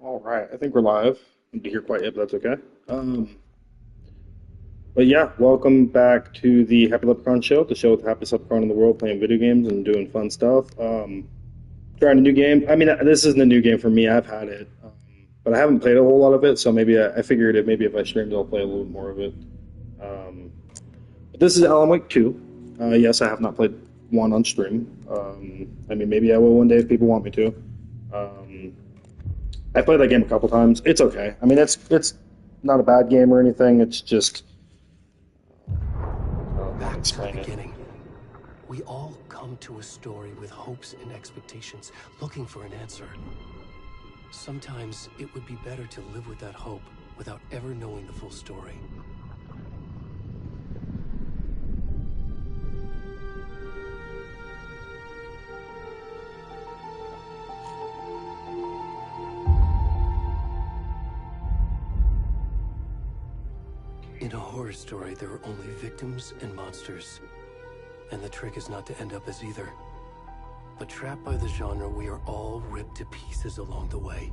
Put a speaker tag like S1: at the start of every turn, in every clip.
S1: All right, I think we're live. Need to hear quite yet, but that's okay. But yeah, welcome back to the Happy Leprechaun Show, the show with the happiest leprechaun in the world, playing video games and doing fun stuff. Trying a new game. I mean, this isn't a new game for me. I've had it, but I haven't played a whole lot of it. So maybe I figured it. Maybe if I streamed, I'll play a little bit more of it. Um, but this is Alan Wake 2. Yes, I have not played one on stream. I mean, maybe I will one day if people want me to. Um, I played that game a couple times. It's okay. I mean, it's not a bad game or anything. It's just
S2: Back to the
S1: explain it.
S2: beginning. We all come to a story with hopes and expectations, looking for an answer. Sometimes it would be better to live with that hope without ever knowing the full story. In a horror story, there are only victims and monsters. And the trick is not to end up as either. But trapped by the genre, we are all ripped to pieces along the way.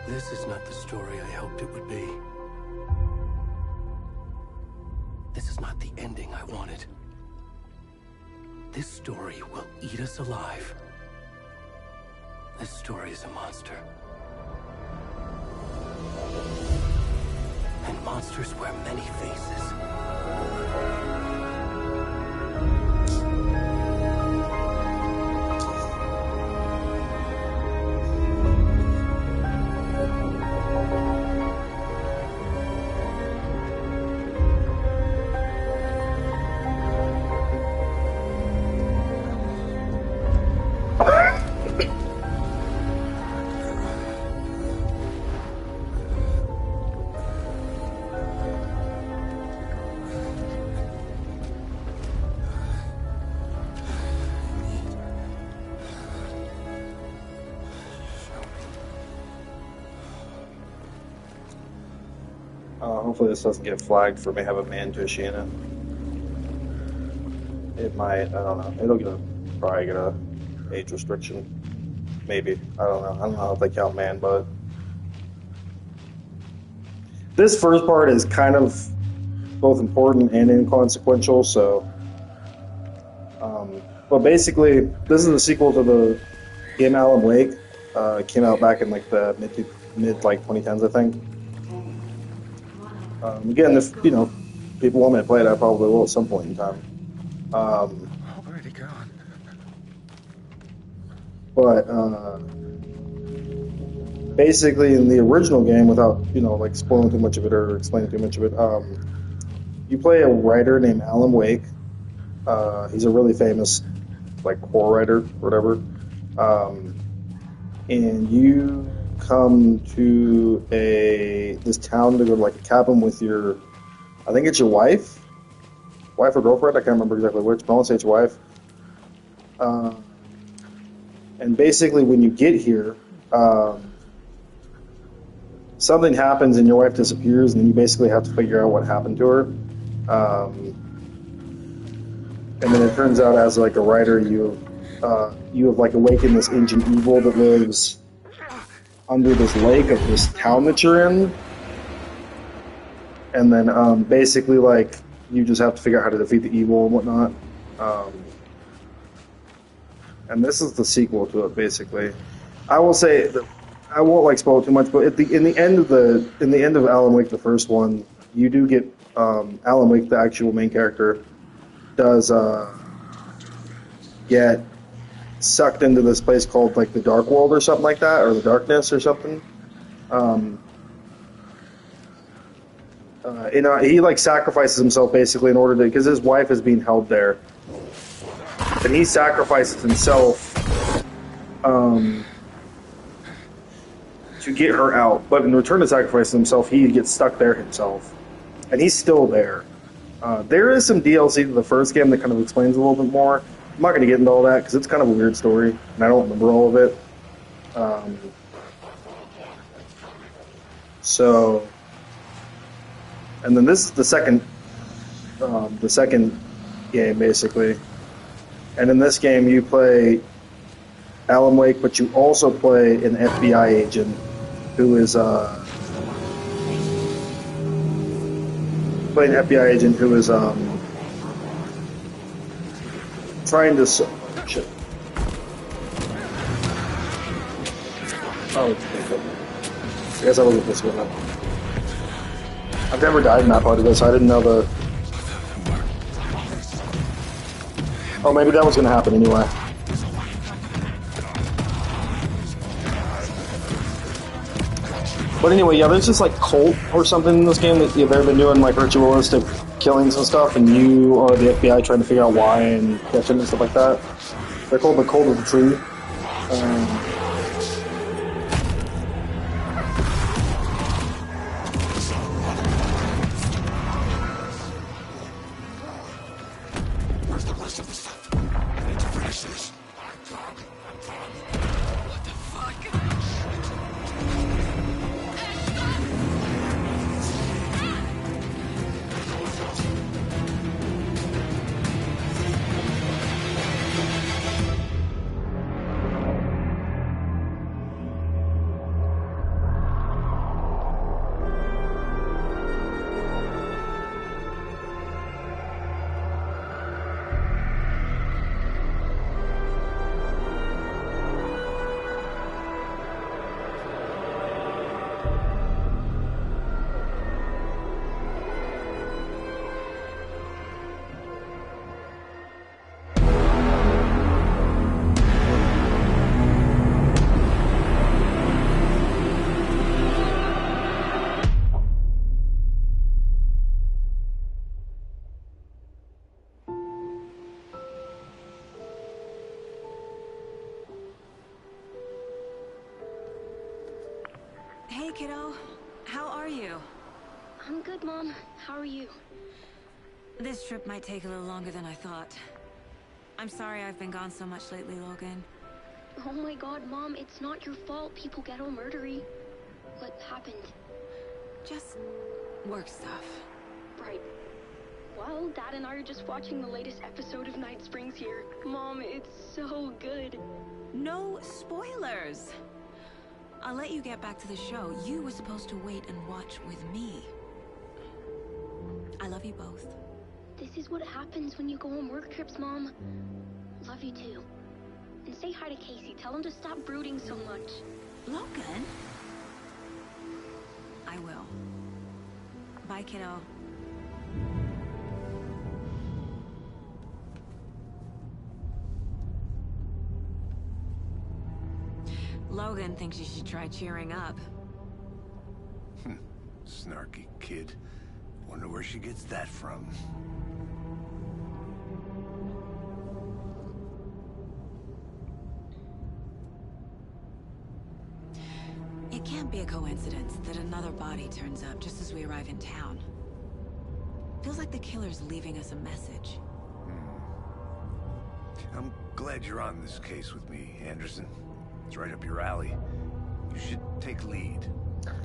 S2: This is not the story I hoped it would be. This is not the ending I wanted. This story will eat us alive. This story is a monster. And monsters wear many faces.
S1: Hopefully, this doesn't get flagged for me having man tushy in it. It might. I don't know. It'll probably get a age restriction. Maybe. I don't know. I don't know how they count man, but this first part is kind of both important and inconsequential. So, but basically, this is the sequel to the game Alan Wake. It came out back in like the mid like 2010s, I think. Again, if people want me to play it, I probably will at some point in time.
S3: Already gone.
S1: But basically, in the original game, without like spoiling too much of it or explaining too much of it, you play a writer named Alan Wake. He's a really famous like horror writer, or whatever. And you come to this town to go to like a cabin with I think it's your wife or girlfriend. I can't remember exactly which, but I want to say it's your wife. And basically, when you get here, something happens and your wife disappears, and then you basically have to figure out what happened to her. And then it turns out, as like a writer, you have like awakened this ancient evil that lives under this lake of this town that you're in, and then basically like you just have to figure out how to defeat the evil and whatnot. And this is the sequel to it, basically. I will say that I won't like spoil too much, but in the end of Alan Wake, the first one, you do get Alan Wake, the actual main character, does get sucked into this place called like the Dark World or something like that, or the Darkness or something. He like sacrifices himself basically in order to, because his wife is being held there, and he sacrifices himself to get her out. But in return to sacrificing himself, he gets stuck there himself, and he's still there. There is some DLC to the first game that kind of explains a little bit more. I'm not going to get into all that because it's kind of a weird story, and I don't remember all of it. So, and then this is the second game, basically. And in this game, you play Alan Wake, but you also play an FBI agent who is trying to shit. Oh, I guess I wasn't supposed to go that. I've never died in that part of this. I didn't know the. Oh, maybe that was going to happen anyway. But anyway, yeah, there's this like cult or something in this game that they've been doing like ritualistic killings and stuff, and you are the FBI trying to figure out why and catch them and stuff like that. They're called the Cult of the Tree.
S4: Where's the rest of the stuff? I need to finish this. What the fuck?
S5: Hey, kiddo. How are you?
S6: I'm good, Mom. How are you?
S5: This trip might take a little longer than I thought. I'm sorry I've been gone so much lately, Logan.
S6: Oh my god, Mom, it's not your fault people get all murdery. What happened?
S5: Just work stuff.
S6: Right. Well, Dad and I are just watching the latest episode of Night Springs here. Mom, it's so good.
S5: No spoilers! I'll let you get back to the show. You were supposed to wait and watch with me. I love you both.
S6: This is what happens when you go on work trips, Mom. Love you too. And say hi to Casey. Tell him to stop brooding so much.
S5: Logan? I will. Bye, kiddo. Logan thinks you should try cheering up.
S4: Snarky kid. Wonder where she gets that from.
S5: It can't be a coincidence that another body turns up just as we arrive in town. Feels like the killer's leaving us a message.
S4: I'm glad you're on this case with me, Anderson. It's right up your alley. You should take lead.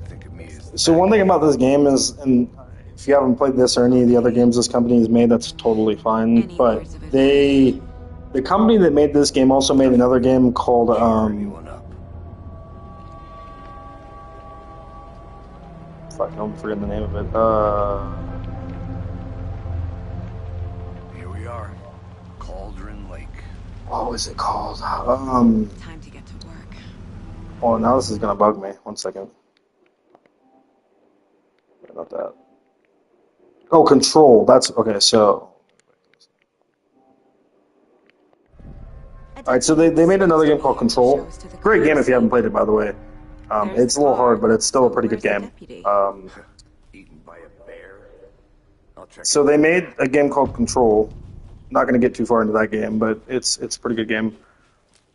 S4: Think of me as...
S1: So one thing about this game is, and if you haven't played this or any of the other games this company has made, that's totally fine.
S5: Any
S1: But
S5: words of advice?
S1: the company that made this game also made another game called
S4: Anyone up?
S1: fuck, I'm forgetting the name of it.
S4: Here we are. Cauldron Lake.
S1: What was it called?
S5: Time to get to work.
S1: Oh, now this is gonna bug me. One second. Not that. Oh, Control. That's okay. So, all right. So they made another game called Control. Great game if you haven't played it, by the way. It's a little hard, but it's still a pretty good game.
S4: Eaten by a bear. I'll check
S1: So they made a game called Control. Not going to get too far into that game, but it's a pretty good game.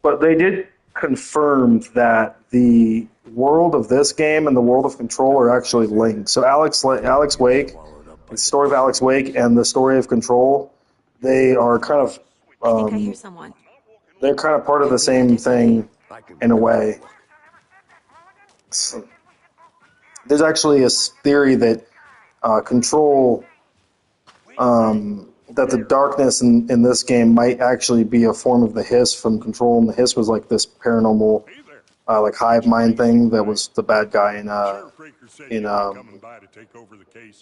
S1: But they did confirm that the world of this game and the world of Control are actually linked. So Alex Wake, the story of Alex Wake and the story of Control, they are kind of
S5: I think I hear someone.
S1: they're kind of part of the same thing in a way. So, there's actually a theory that Control that the darkness in this game might actually be a form of the Hiss from Control, and the Hiss was like this paranormal, like hive mind thing that was the bad guy in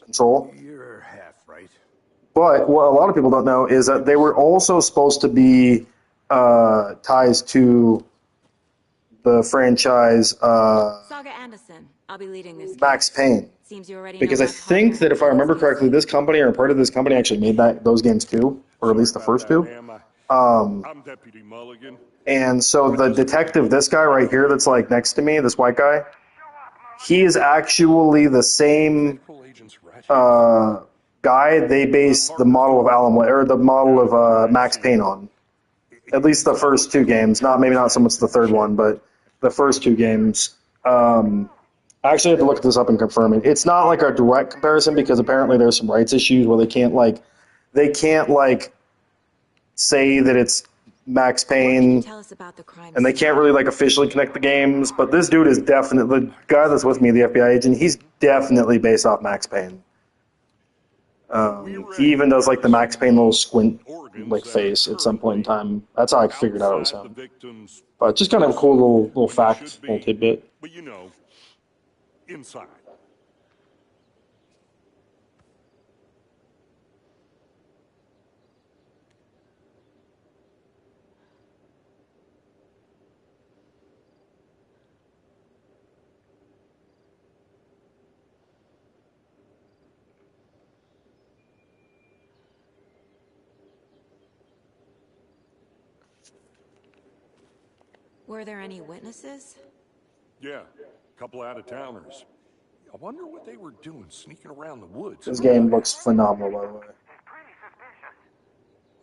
S1: Control.
S4: You're half right.
S1: But what a lot of people don't know is that they were also supposed to be ties to the franchise
S5: Saga Anderson, I'll be leading this
S1: Max
S5: case.
S1: Payne.
S5: Seems you already
S1: Because
S5: know
S1: I
S5: my
S1: think
S5: partner,
S1: that if I remember
S5: Alice
S1: correctly,
S5: Mason.
S1: this company or part of this company actually made those games too, or at least the first two.
S7: I'm Deputy Mulligan.
S1: And so the detective, this guy right here that's like next to me, this white guy, he is actually the same guy they based the model of Alan or the model of Max Payne on. At least the first two games, maybe not so much the third one, but the first two games. I actually had to look this up and confirm it. It's not like a direct comparison because apparently there's some rights issues where they can't say that it's Max Payne,
S5: Tell us about the crime
S1: and they can't really like officially connect the games. But this dude is definitely the guy that's with me, the FBI agent. He's definitely based off Max Payne. He even does like the Max Payne little squint like face at some point in time. That's how I figured out it was him. But just kind of a cool little fact, little tidbit.
S7: But you know, inside.
S5: Were there any witnesses?
S7: Yeah, a couple out-of-towners. I wonder what they were doing sneaking around the woods.
S1: This game looks phenomenal, by the way.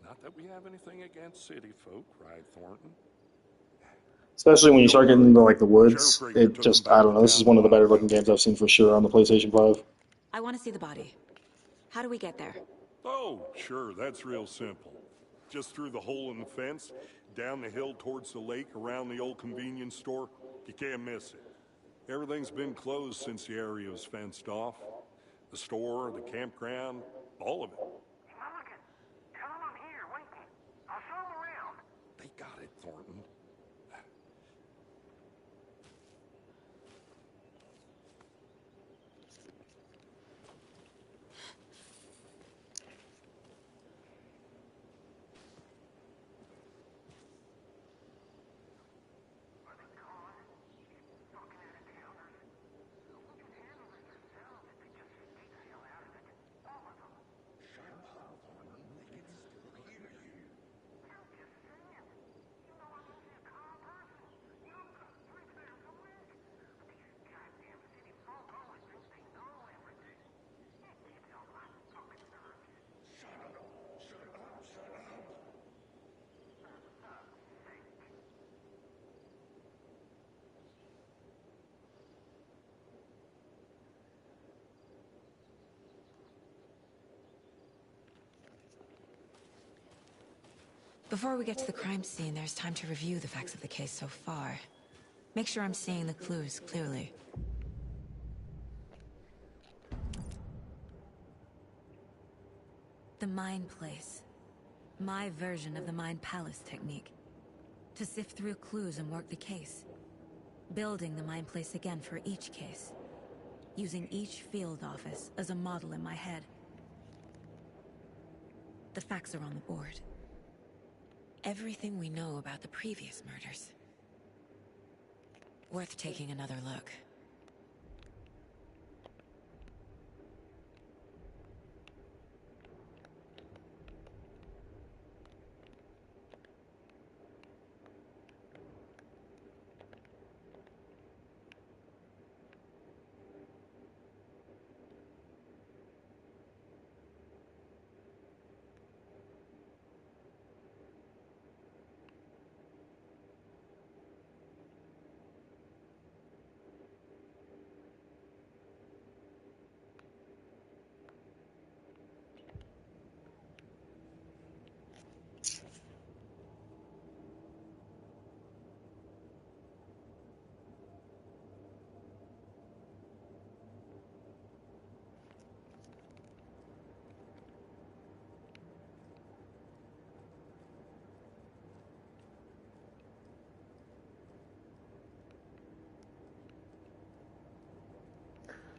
S7: Not that we have anything against city folk, right, Thornton?
S1: Especially when you start getting into like the woods, it just, I don't know, this is one of the better looking games I've seen for sure on the PlayStation 5.
S5: I want to see the body. How do we get there?
S7: Oh, sure, that's real simple. Just through the hole in the fence, down the hill towards the lake, around the old convenience store. You can't miss it. Everything's been closed since the area was fenced off. The store, the campground, all of it.
S4: Mulligan, tell him I'm here, waiting. I'll show him around.
S7: They got it, Thornton.
S5: Before we get to the crime scene, there's time to review the facts of the case so far. Make sure I'm seeing the clues clearly. The Mind Place. My version of the Mind Palace technique. To sift through clues and work the case. Building the Mind Place again for each case. Using each field office as a model in my head. The facts are on the board. Everything we know about the previous murders. Worth taking another look.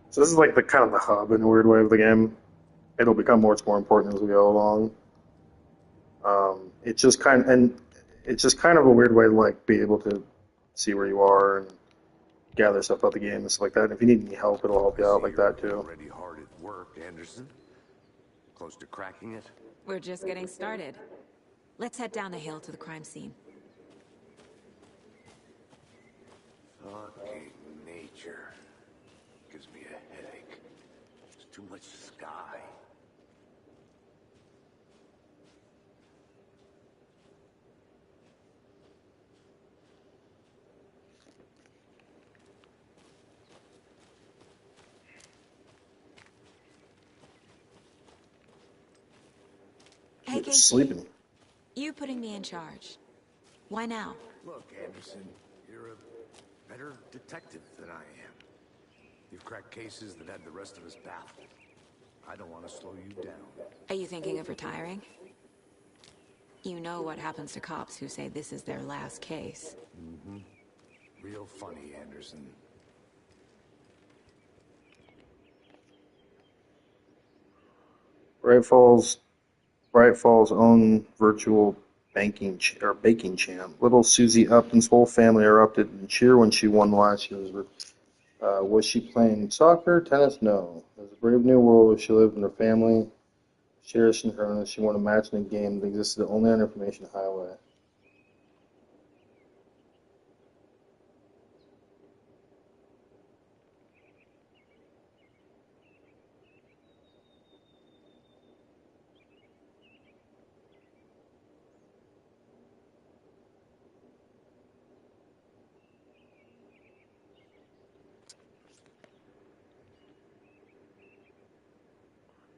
S1: So this is like the kind of the hub in a weird way of the game. It'll become more important as we go along. It's just kind of, and it's just kind of a weird way to like be able to see where you are and gather stuff about the game and stuff like that. And if you need any help, it'll help you out like that too.
S4: Already hard at work, Anderson. Close to cracking it?
S5: We're just getting started. Let's head down the hill to the crime scene.
S4: Fucking nature. Gives me a headache. There's too much sky.
S5: Hey, Casey.
S1: Sleeping.
S5: You putting me in charge. Why now?
S4: Look, Anderson, you're a better detective than I am. You've cracked cases that had the rest of us baffled. I don't want to slow you down.
S5: Are you thinking of retiring? You know what happens to cops who say this is their last case.
S4: Mm-hmm. Real funny, Anderson.
S1: Bright Falls' own virtual baking champ. Little Susie Upton's whole family erupted in cheer when she won last year's. Was she playing soccer, tennis? No. It was a brave new world where she lived in her family, cherished in her, and she won a match in a game that existed only on Information Highway.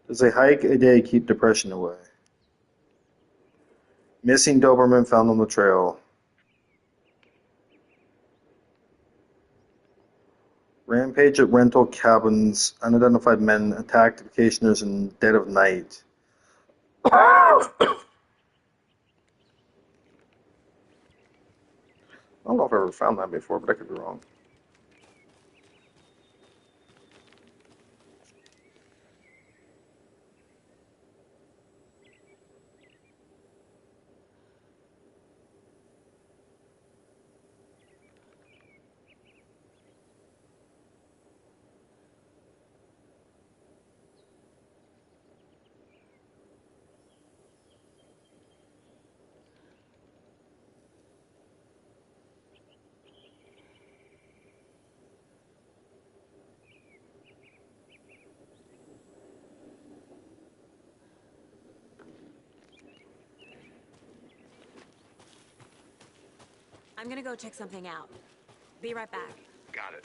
S1: Does a hike a day keep depression away? Missing Doberman found on the trail. Rampage at rental cabins. Unidentified men attacked vacationers in dead of night. I don't know if I've ever found that before, but I could be wrong.
S5: I'm gonna go check something out. Be right back.
S4: Got it.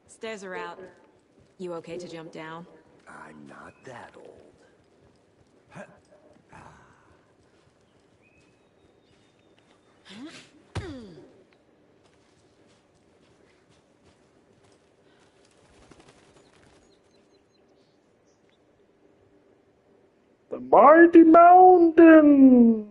S5: Stairs are out. You okay to jump down?
S4: I'm not that old.
S1: The mighty mountain!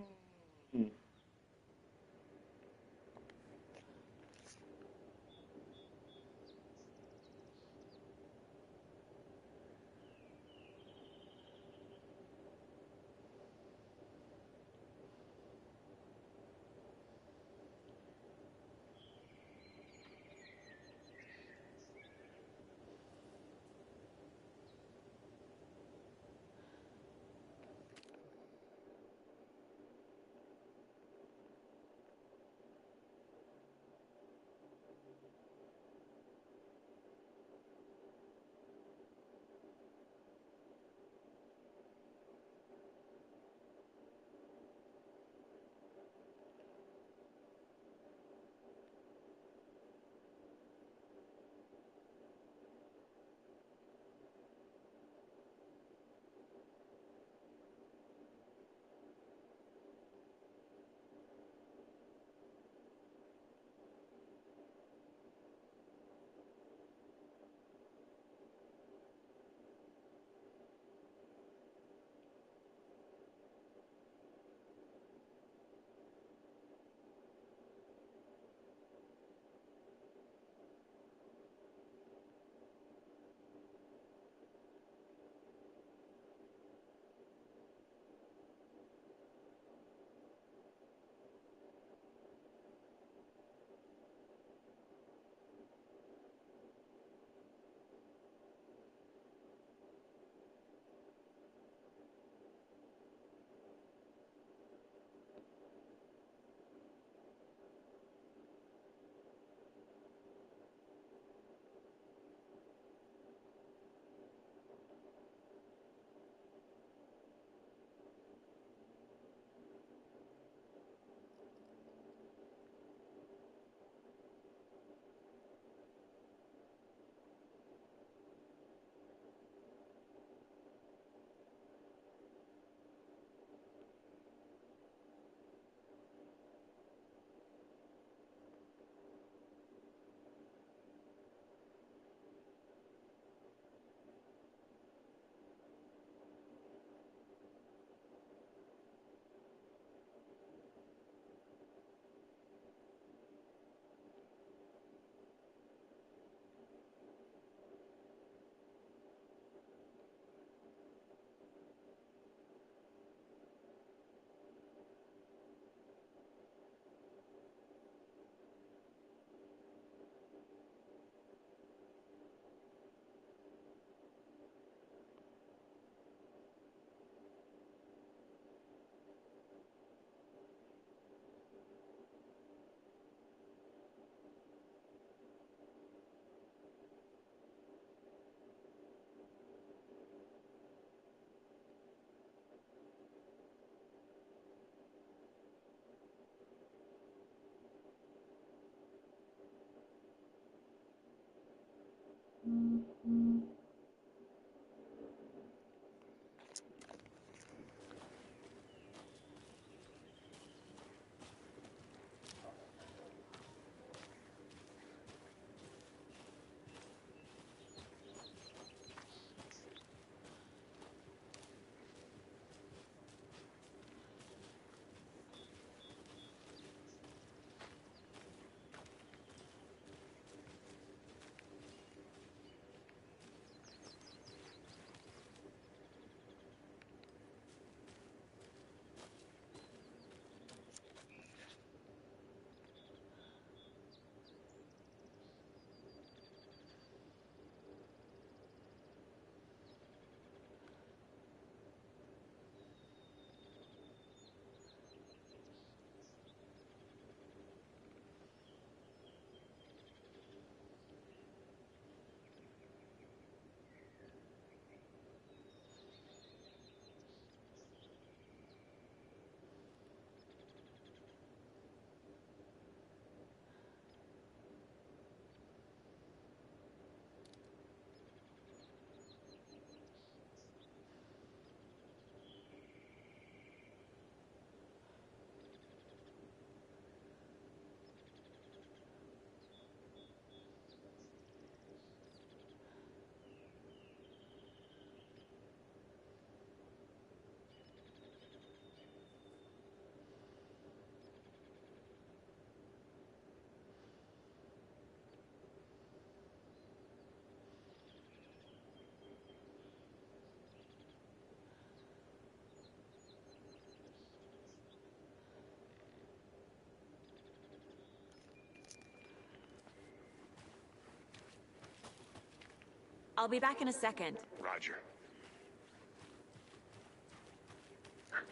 S5: I'll be back in a second.
S4: Roger.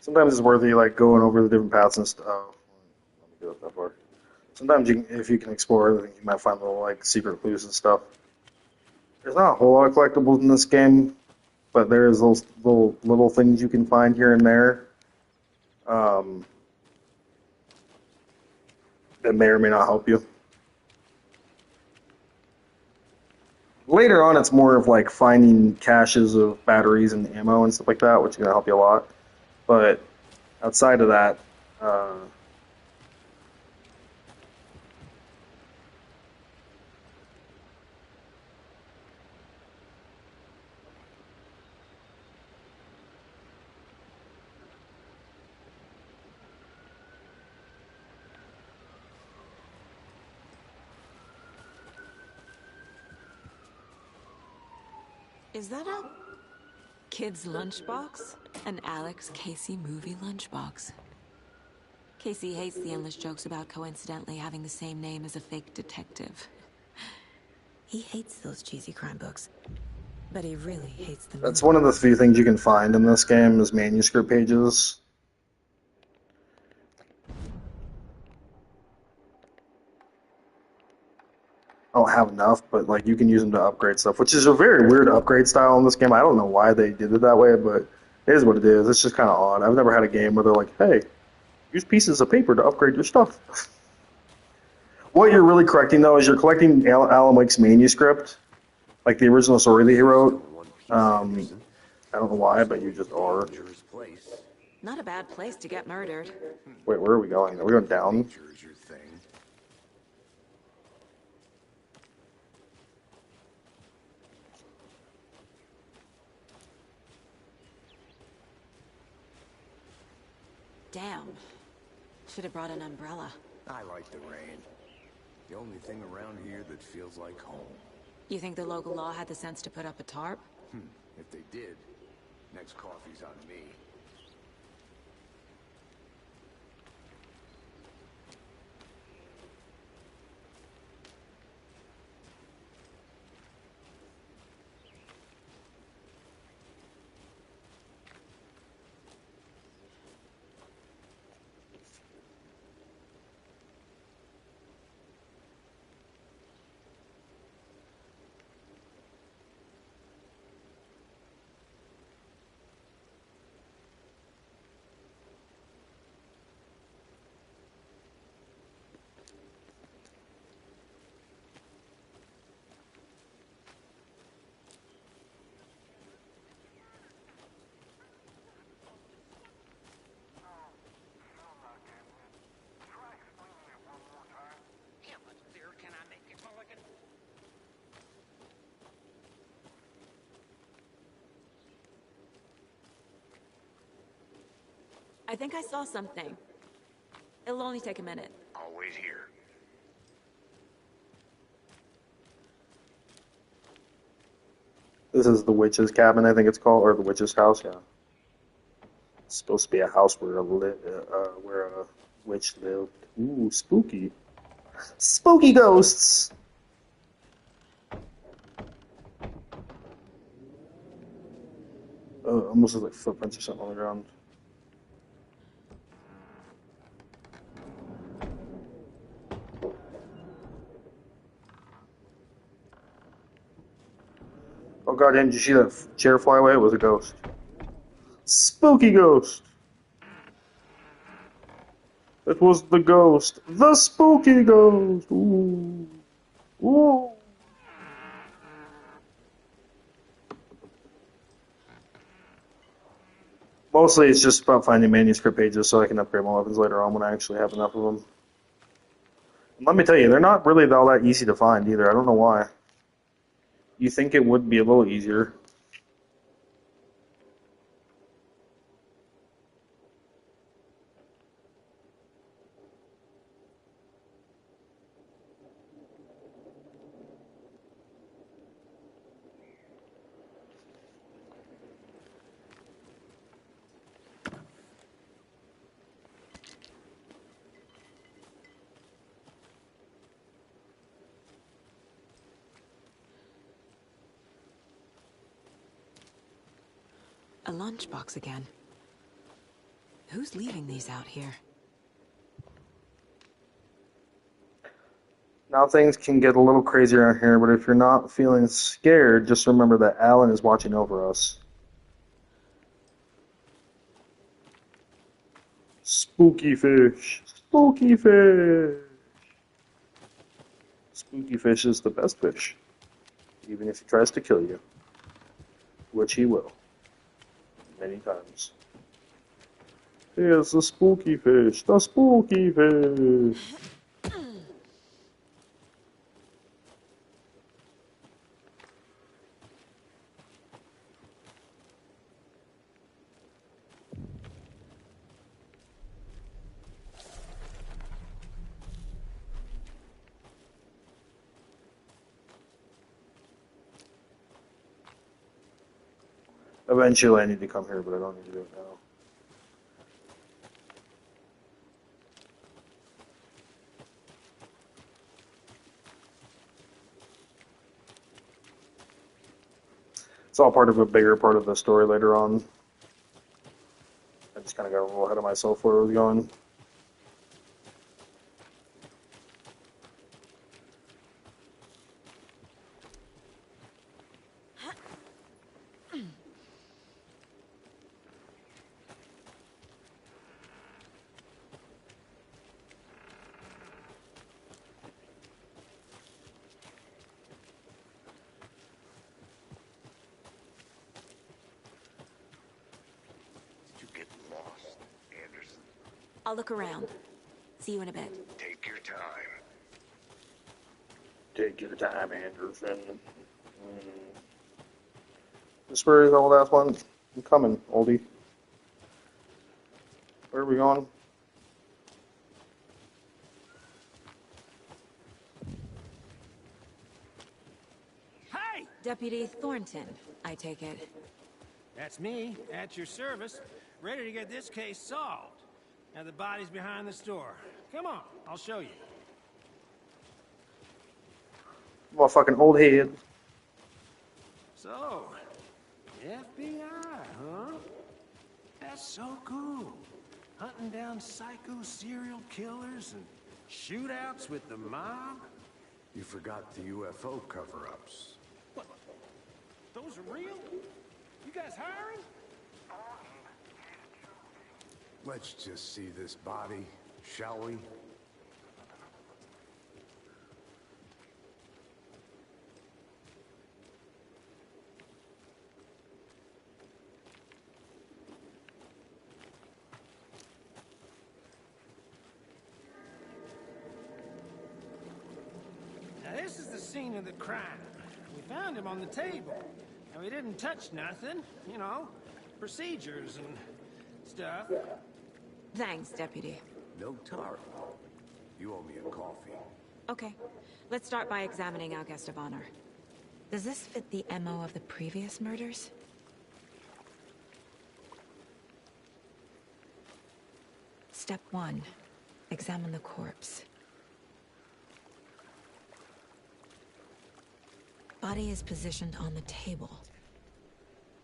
S1: Sometimes it's worthy like going over the different paths and stuff. Let me go that far. Sometimes if you can explore everything, you might find little like secret clues and stuff. There's not a whole lot of collectibles in this game, but there is those little things you can find here and there. That may or may not help you. Later on, it's more of like finding caches of batteries and ammo and stuff like that, which is going to help you a lot. But outside of that,
S5: Is that a kid's lunchbox? An Alex Casey movie lunchbox. Casey hates the endless jokes about coincidentally having the same name as a fake detective. He hates those cheesy crime books, but he really hates them.
S1: that's one of the few things you can find in this game is manuscript pages. I don't have enough, but like you can use them to upgrade stuff, which is a very weird upgrade style in this game. I don't know why they did it that way, but it is what it is. It's just kind of odd. I've never had a game where they're like, "Hey, use pieces of paper to upgrade your stuff." What you're really correcting though is you're collecting Alan Wake's manuscript, like the original story that he wrote. I don't know why, but you just are.
S5: Not a bad place to get murdered.
S1: Wait, where are we going? Are we going down?
S4: Nature's your thing.
S5: Damn. Should have brought an umbrella.
S4: I like the rain. The only thing around here that feels like home.
S5: You think the local law had the sense to put up a tarp?
S4: If they did, next coffee's on me.
S5: I think I saw something. It'll only take a minute.
S4: I'll wait here.
S1: This is the witch's cabin, I think it's called, or the witch's house. Yeah, it's supposed to be a house where a witch lived. Ooh, spooky, spooky ghosts. Almost looks like footprints or something on the ground. Oh goddamn, did you see that chair fly away? It was a ghost. Spooky ghost! It was the ghost. The spooky ghost! Ooh. Ooh. Mostly it's just about finding manuscript pages so I can upgrade my weapons later on when I actually have enough of them. And let me tell you, they're not really all that easy to find either. I don't know why. You think it would be a little easier.
S5: A lunchbox again. Who's leaving these out here?
S1: Now things can get a little crazy around here, but if you're not feeling scared, just remember that Alan is watching over us. Spooky fish. Spooky fish. Spooky fish is the best fish. Even if he tries to kill you. Which he will. Many times. Here's the spooky fish. The spooky fish. Eventually I need to come here, but I don't need to do it now. It's all part of a bigger part of the story later on. I just kind of got a little ahead of myself where I was going.
S5: I'll look around. See you in a bit.
S4: Take your time.
S1: Take your time, Anderson. This where is the last one? I'm coming, oldie. Where are we going?
S8: Hey!
S5: Deputy Thornton, I take it.
S8: That's me, at your service, ready to get this case solved. Now the body's behind the store. Come on, I'll show you.
S1: Motherfucking old head.
S8: So, FBI, huh? That's so cool. Hunting down psycho serial killers and shootouts with the mob.
S4: You forgot the UFO cover-ups.
S8: What? Those are real? You guys hiring?
S4: Let's just see this body, shall we?
S8: Now this is the scene of the crime. We found him on the table. And we didn't touch nothing, you know, procedures and stuff.
S5: Thanks, Deputy.
S4: No tar. You owe me a coffee.
S5: Okay, let's start by examining our guest of honor. Does this fit the MO of the previous murders? Step 1. Examine the corpse. Body is positioned on the table.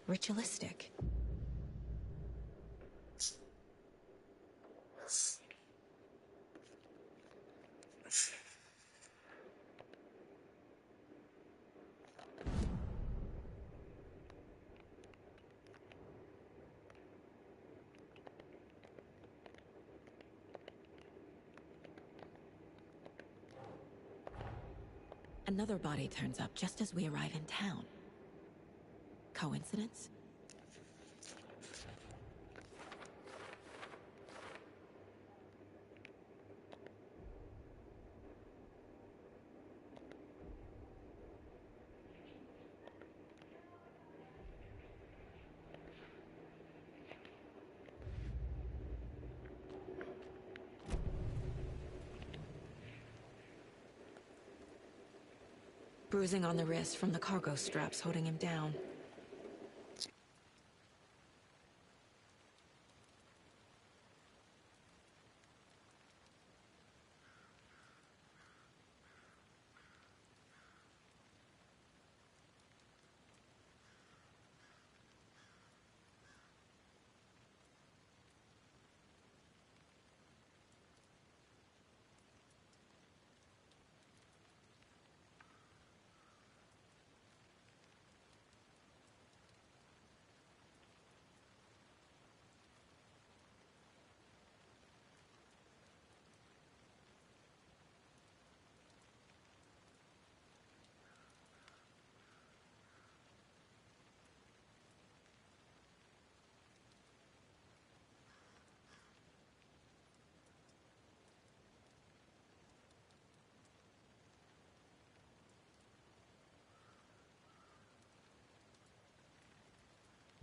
S5: Ritualistic. Another body turns up just as we arrive in town. Coincidence? Bruising on the wrist from the cargo straps holding him down.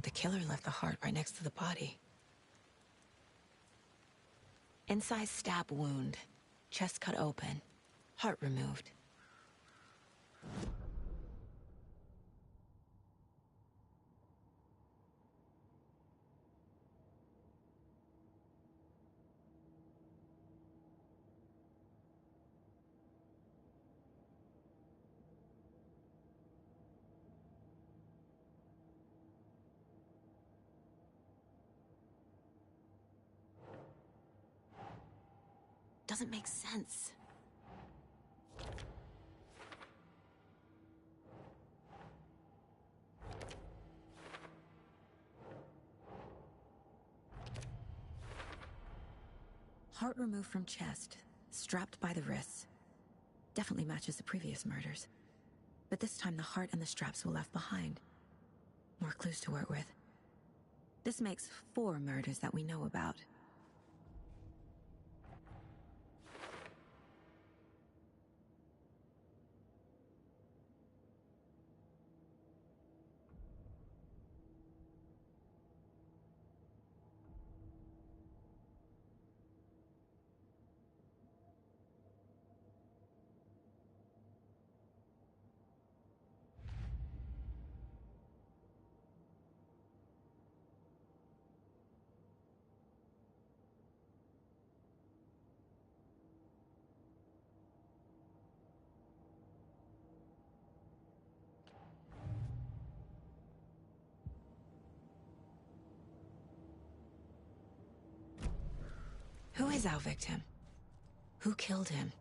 S5: The killer left the heart right next to the body. Incised stab wound. Chest cut open. Heart removed. Doesn't make sense. Heart removed from chest, strapped by the wrists. Definitely matches the previous murders. But this time the heart and the straps were left behind. More clues to work with. This makes 4 murders that we know about. Who is our victim? Who killed him?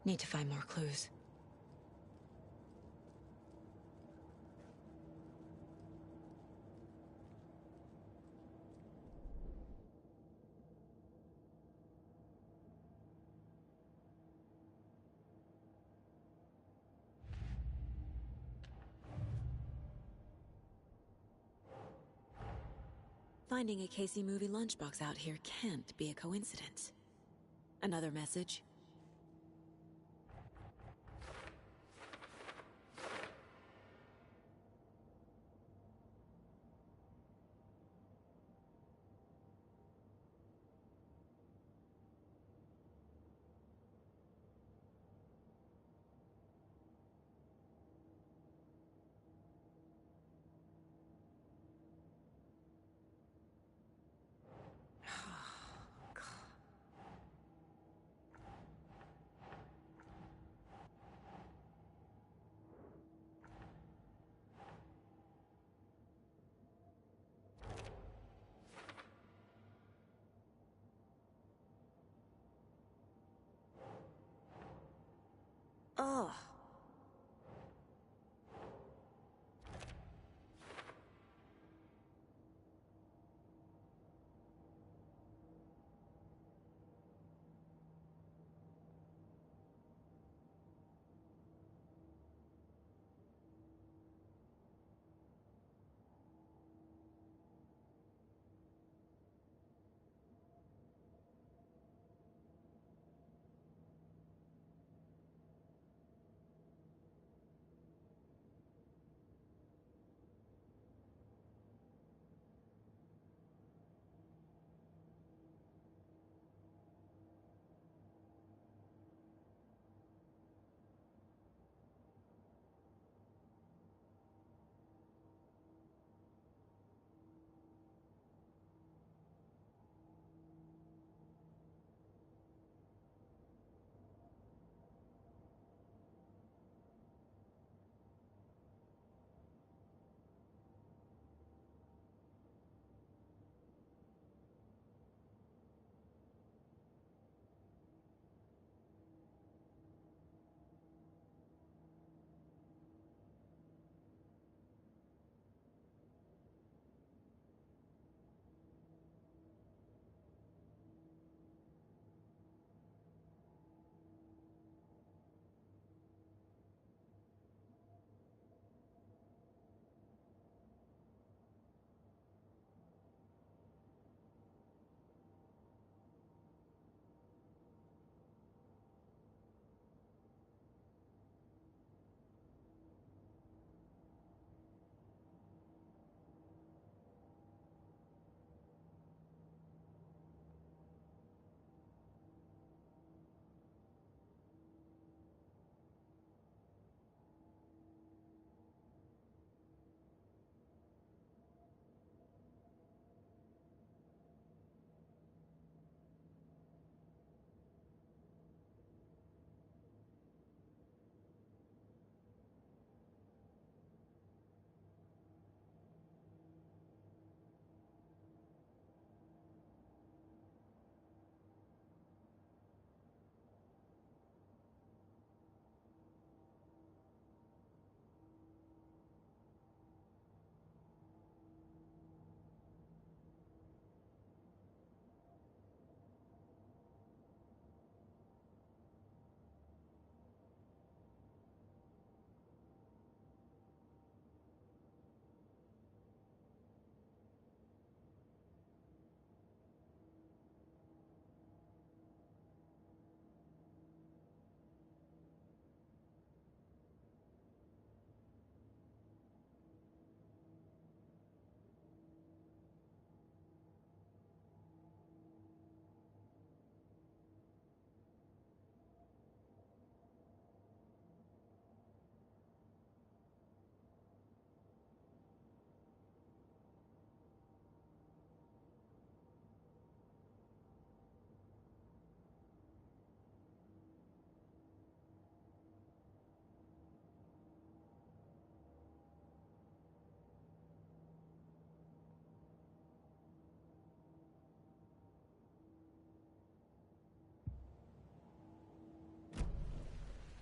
S5: Need to find more clues. Finding a Casey movie lunchbox out here can't be a coincidence. Another message?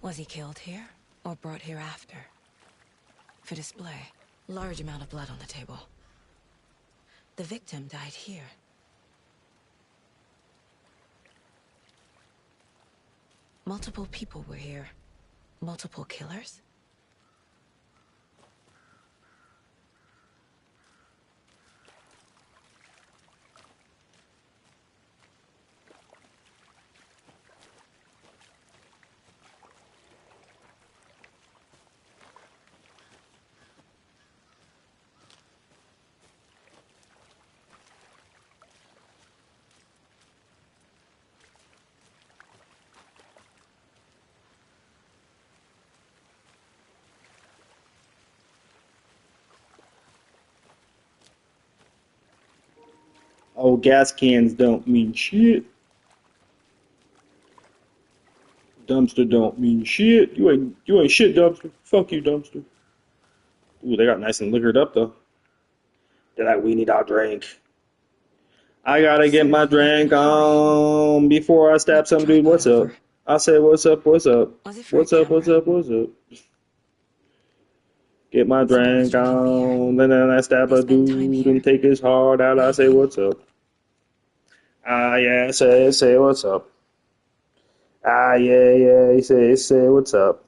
S5: Was he killed here, or brought here after? For display. Large amount of blood on the table. The victim died here. Multiple people were here. Multiple killers?
S1: Oh, gas cans don't mean shit. Dumpster don't mean shit. You ain't shit, dumpster. Fuck you, dumpster. Ooh, they got nice and liquored up though. They're like, we need our drink. I gotta get my drink on before I stab some dude. What's up? I say, what's up, what's up? What's up, what's up, what's up? Get my drink on, and then I stab a dude and take his heart out. I say, what's up? Ah, yeah, say what's up. Ah, yeah, say what's up.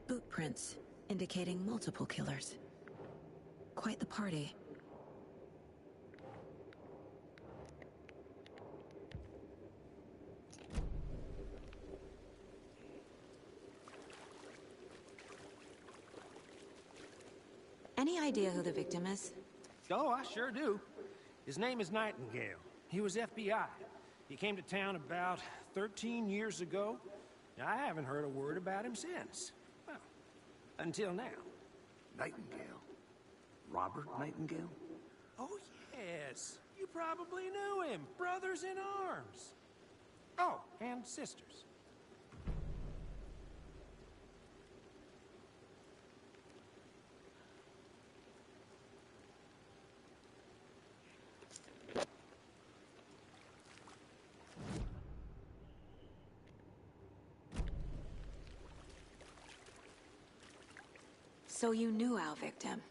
S5: Boot prints, indicating multiple killers. Quite the party. Any idea who the victim is?
S8: Oh, I sure do. His name is Nightingale. He was FBI. He came to town about 13 years ago. I haven't heard a word about him since. Well, until now.
S4: Nightingale? Robert Nightingale?
S8: Oh, yes. You probably knew him. Brothers in arms. Oh, and sisters.
S5: So you knew our victim?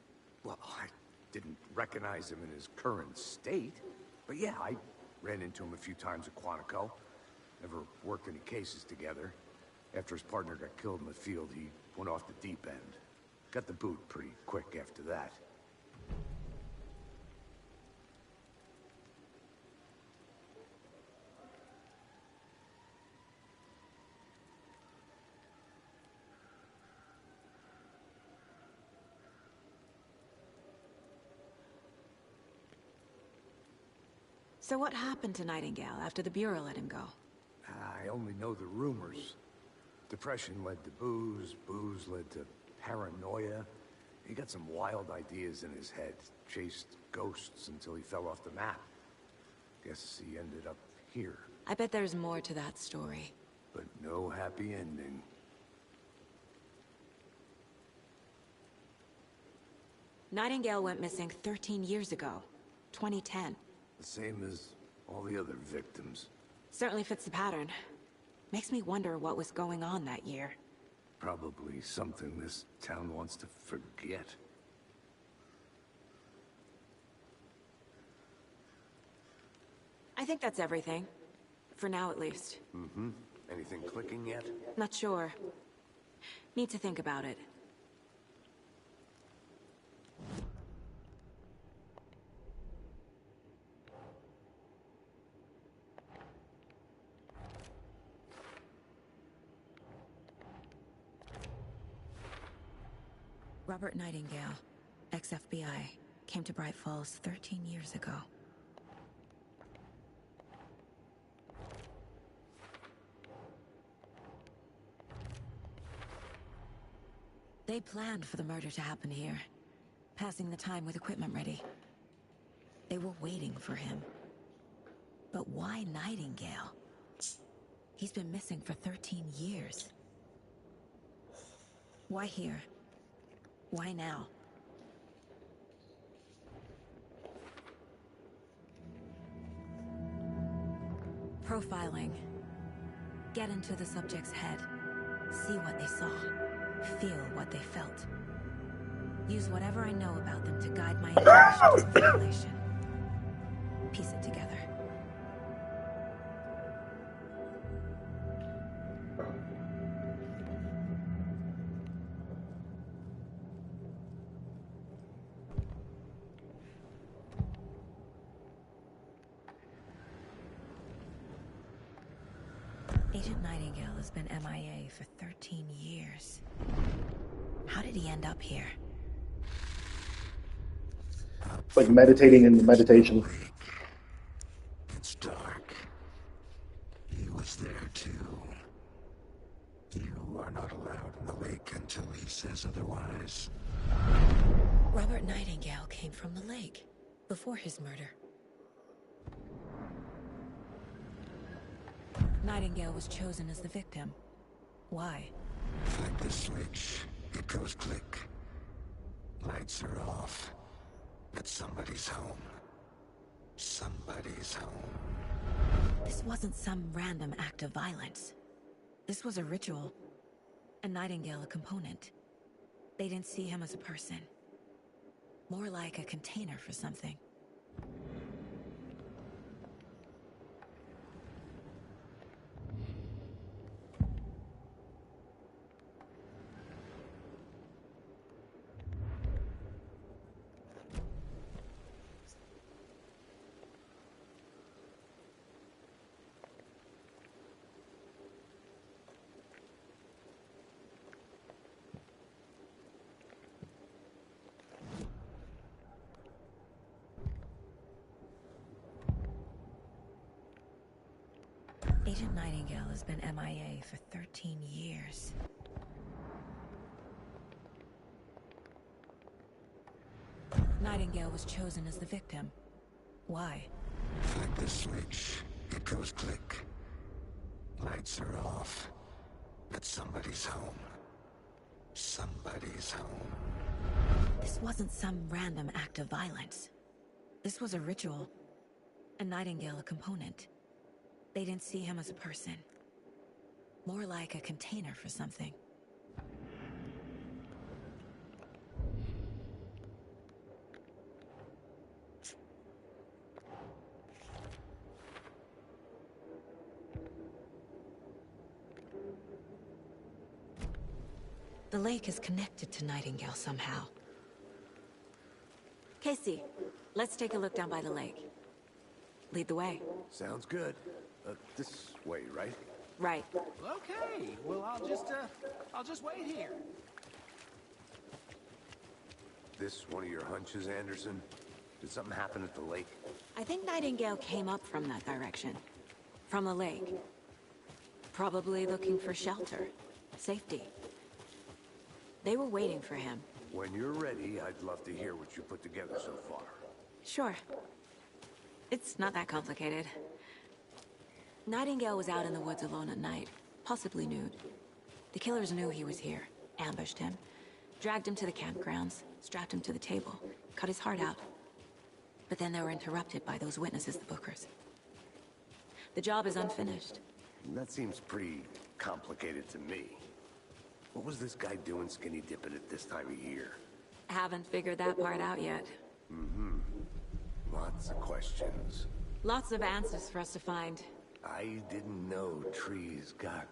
S4: Well, I didn't recognize him in his current state. But yeah, I ran into him a few times at Quantico. Never worked any cases together. After his partner got killed in the field, he went off the deep end. Got the boot pretty quick after that.
S5: So what happened to Nightingale after the Bureau let him go?
S4: I only know the rumors. Depression led to booze, booze led to paranoia. He got some wild ideas in his head, chased ghosts until he fell off the map. Guess he ended up here.
S5: I bet there's more to that story.
S4: But no happy ending.
S5: Nightingale went missing 13 years ago, 2010.
S4: The same as all the other victims.
S5: Certainly fits the pattern. Makes me wonder what was going on that year.
S4: Probably something this town wants to forget.
S5: I think that's everything. For now, at least.
S4: Mm-hmm. Anything clicking yet?
S5: Not sure. Need to think about it. Robert Nightingale, ex-FBI, came to Bright Falls 13 years ago. They planned for the murder to happen here, passing the time with equipment ready. They were waiting for him. But why Nightingale? He's been missing for 13 years. Why here? Why now? Profiling. Get into the subject's head. See what they saw. Feel what they felt. Use whatever I know about them to guide my information to the formulation. Piece it together. Agent Nightingale has been MIA for 13 years. How did he end up here?
S1: Like meditating in the meditation.
S9: It's dark. He was there too. You are not allowed in the lake until he says otherwise.
S5: Robert Nightingale came from the lake before his murder. Nightingale was chosen as the victim. Why?
S9: Flick the switch. It goes click. Lights are off. But somebody's home. Somebody's home.
S5: This wasn't some random act of violence. This was a ritual. And Nightingale a component. They didn't see him as a person. More like a container for something. Agent Nightingale has been MIA for 13 years. Nightingale was chosen as the victim. Why?
S9: Flick the switch. It goes click. Lights are off. But somebody's home. Somebody's home.
S5: This wasn't some random act of violence. This was a ritual. And Nightingale a component. They didn't see him as a person. More like a container for something. The lake is connected to Nightingale somehow. Casey, let's take a look down by the lake. Lead the way.
S4: Sounds good. This way, right?
S5: Right.
S8: Okay, well, I'll just wait here.
S4: This one of your hunches, Anderson? Did something happen at the lake?
S5: I think Nightingale came up from that direction. From the lake. Probably looking for shelter. Safety. They were waiting for him.
S4: When you're ready, I'd love to hear what you put together so far.
S5: Sure. It's not that complicated. Nightingale was out in the woods alone at night, possibly nude. The killers knew he was here, ambushed him, dragged him to the campgrounds, strapped him to the table, cut his heart out. But then they were interrupted by those witnesses, the Bookers. The job is unfinished.
S4: That seems pretty complicated to me. What was this guy doing skinny dipping at this time of year?
S5: Haven't figured that part out yet.
S4: Mm-hmm. Lots of questions.
S5: Lots of answers for us to find.
S4: I didn't know trees got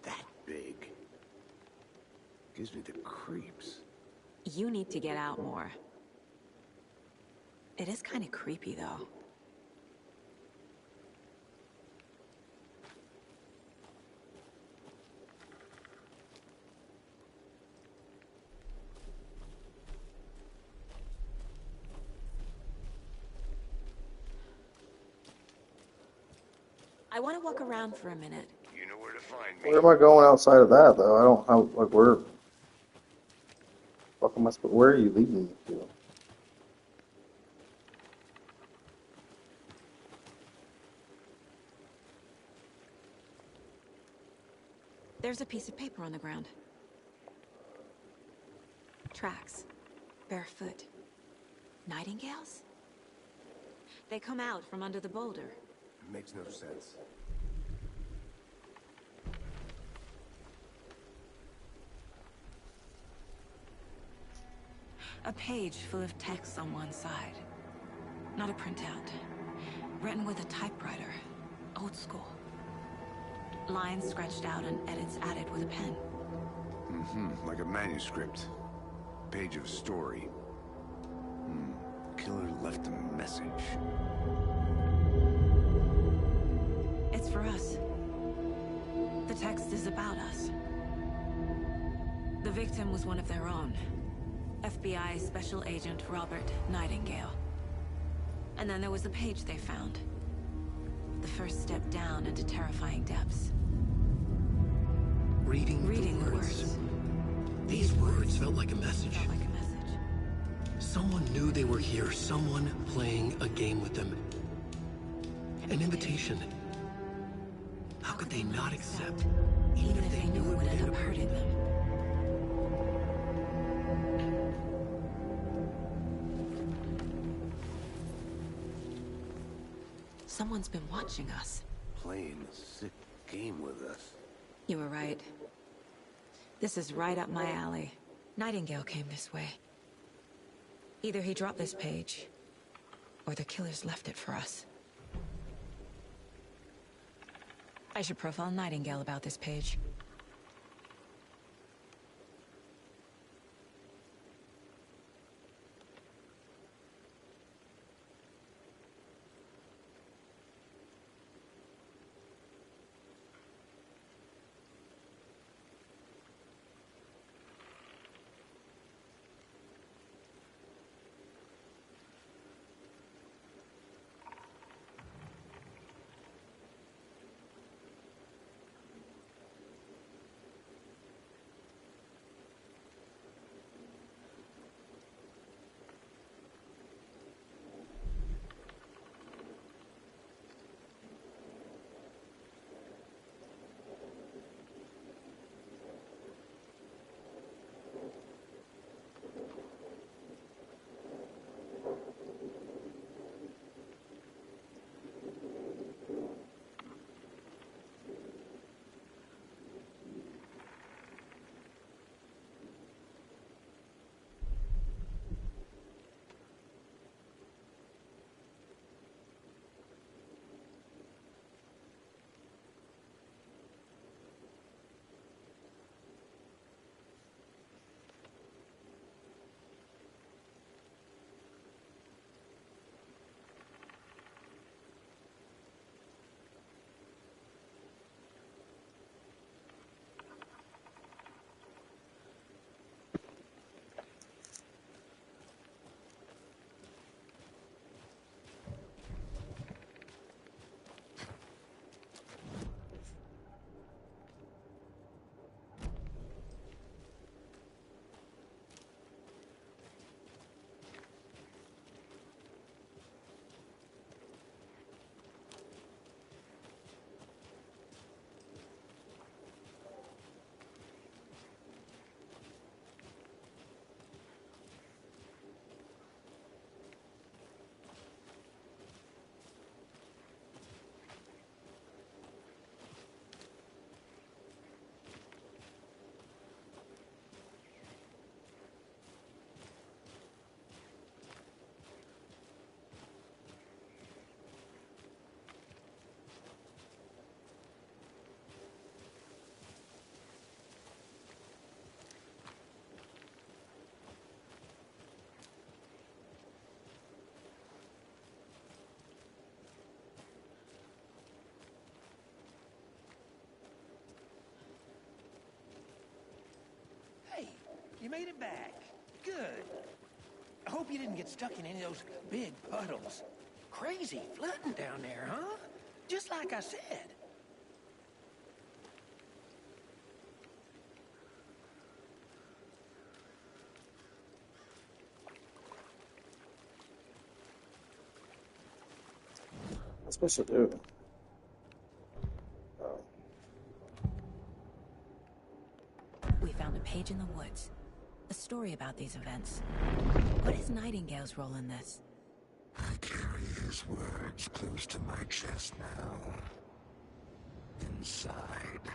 S4: that big. Gives me the creeps.
S5: You need to get out more. It is kind of creepy, though. me. I want to walk around for a minute.
S4: You know where to find me.
S3: Where am I going outside of that, though? I don't know, like, where... Fuck am I supposed... Where are you leading me to?
S5: There's a piece of paper on the ground. Tracks. Barefoot. Nightingales? They come out from under the boulder.
S4: Makes no sense.
S5: A page full of text on one side. Not a printout. Written with a typewriter. Old school. Lines scratched out and edits added with a pen.
S4: Mm-hmm. Like a manuscript. Page of a story. Killer left a message.
S5: It's for us. The text is about us. The victim was one of their own. FBI Special Agent Robert Nightingale. And then there was the page they found. The first step down into terrifying depths.
S2: Reading the words. These words felt like a message. Someone knew they were here. Someone playing a game with them. An invitation. How could they not accept, even if they knew it would end up hurting them?
S5: Someone's been watching us.
S4: Playing a sick game with us.
S5: You were right. This is right up my alley. Nightingale came this way. Either he dropped this page, or the killers left it for us. I should profile Nightingale about this page.
S8: You made it back. Good. I hope you didn't get stuck in any of those big puddles. Crazy flooding down there, huh? Just like I said.
S3: What's supposed to do? Oh.
S5: We found a page in the woods. A story about these events. What is Nightingale's role in this?
S9: I carry his words close to my chest now. Inside,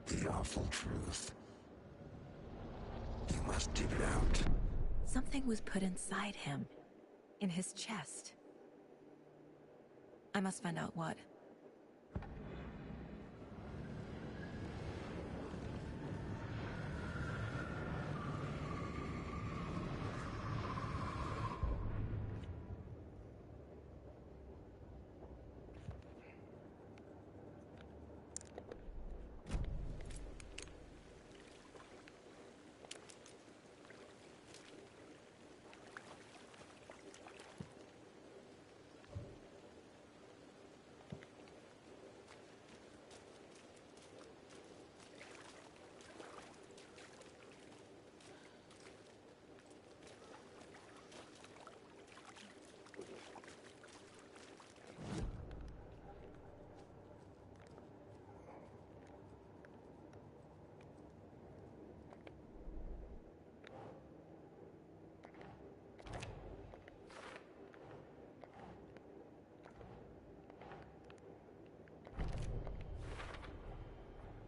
S9: the awful truth. You must dig it out.
S5: Something was put inside him. In his chest. I must find out what.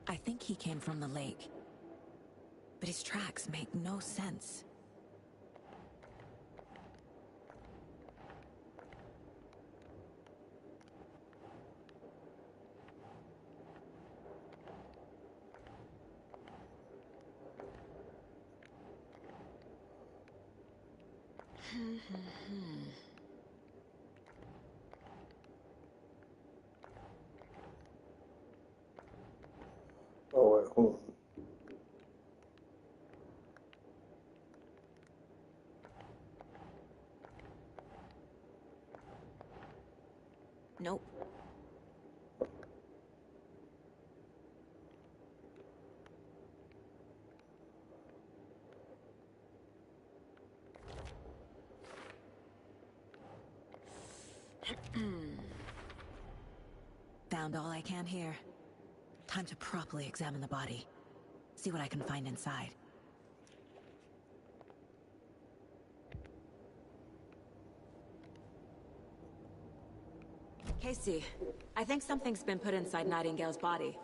S5: I think he came from the lake. But his tracks make no sense.
S3: Oh, wait, hold on.
S5: Nope. Found all I can here. Time to properly examine the body. See what I can find inside. Casey, I think something's been put inside Nightingale's body.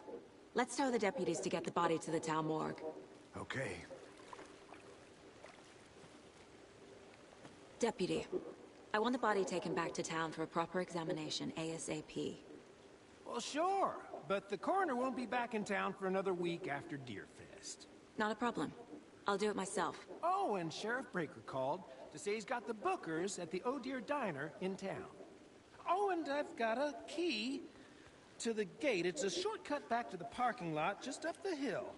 S5: Let's tell the deputies to get the body to the town morgue.
S4: Okay.
S5: Deputy, I want the body taken back to town for a proper examination ASAP.
S8: Well, sure, but the coroner won't be back in town for another week after Deerfest.
S5: Not a problem. I'll do it myself.
S8: Oh, and Sheriff Breaker called to say he's got the bookers at the Oh Deer Diner in town. Oh, and I've got a key to the gate. It's a shortcut back to the parking lot just up the hill.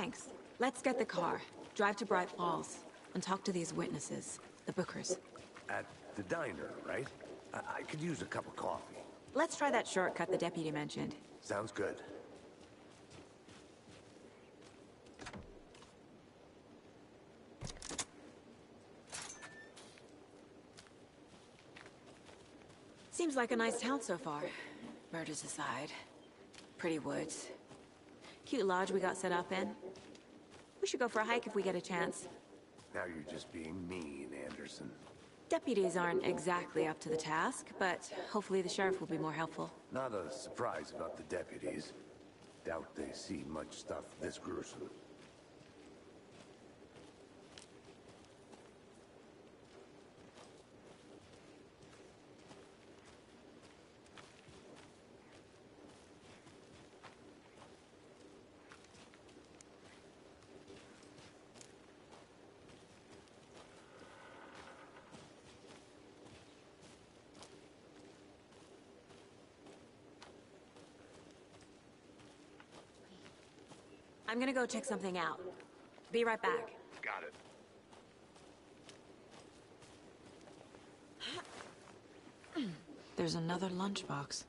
S5: Thanks. Let's get the car, drive to Bright Falls, and talk to these witnesses, the Bookers.
S4: At the diner, right? I could use a cup of coffee.
S5: Let's try that shortcut the deputy mentioned.
S4: Sounds good.
S5: Seems like a nice town so far. Murders aside. Pretty woods. Cute lodge we got set up in. We should go for a hike if we get a chance.
S4: Now you're just being mean, Anderson.
S5: Deputies aren't exactly up to the task, but hopefully the sheriff will be more helpful.
S4: Not a surprise about the deputies. Doubt they see much stuff this gruesome.
S5: I'm gonna go check something out. Be right back.
S4: Got it.
S5: There's another lunchbox.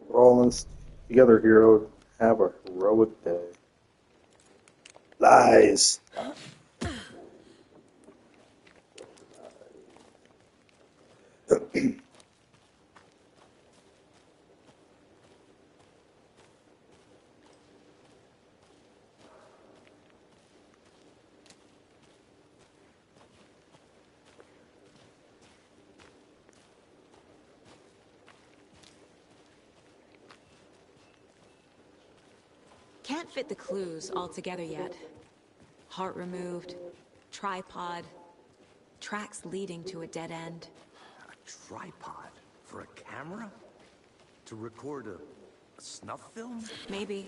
S3: We're all in this together, hero. Have a heroic day. Lies.
S5: Can't fit the clues all together yet. Heart removed, tripod, tracks leading to a dead end.
S4: A tripod? For a camera? To record a snuff film?
S5: Maybe.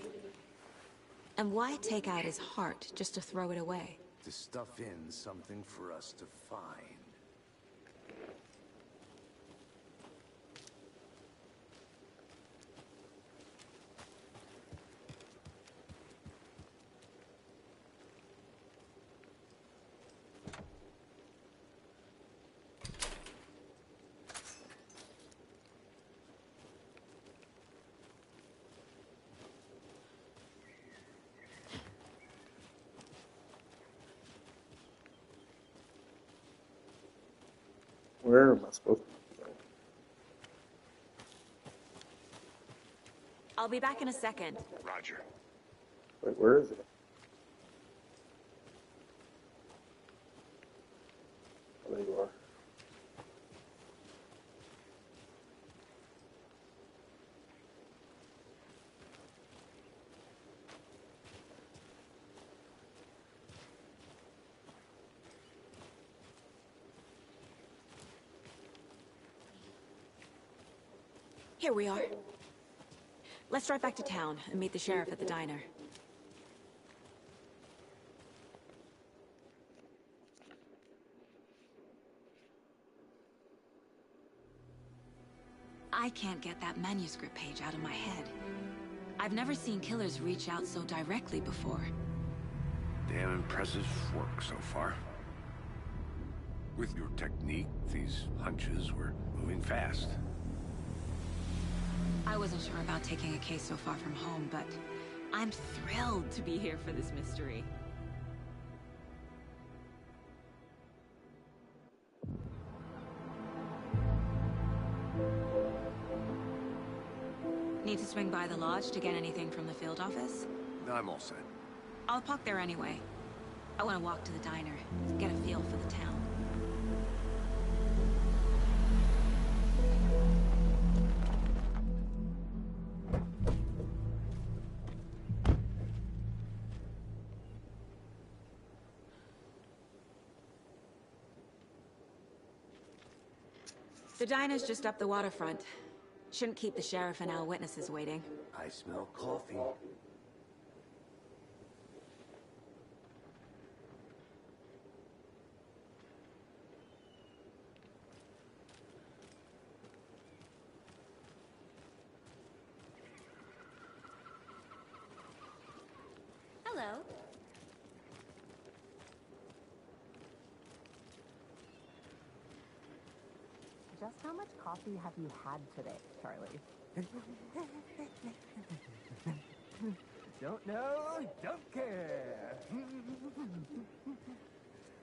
S5: And why take out his heart just to throw it away?
S4: To stuff in something for us to find.
S3: Where am I supposed to go?
S5: I'll be back in a second.
S4: Roger.
S3: Wait, where is it? Oh, there you are.
S5: Here we are. Let's drive back to town and meet the sheriff at the diner. I can't get that manuscript page out of my head. I've never seen killers reach out so directly before.
S4: Damn impressive work so far. With your technique, these hunches were moving fast.
S5: I wasn't sure about taking a case so far from home, but I'm thrilled to be here for this mystery. Need to swing by the lodge to get anything from the field office?
S4: I'm all set.
S5: I'll park there anyway. I want to walk to the diner, get a feel for the town. The diner's just up the waterfront. Shouldn't keep the sheriff and our witnesses waiting.
S4: I smell coffee.
S5: Hello.
S10: Just how much coffee have you had today, Charlie? Don't know, don't care.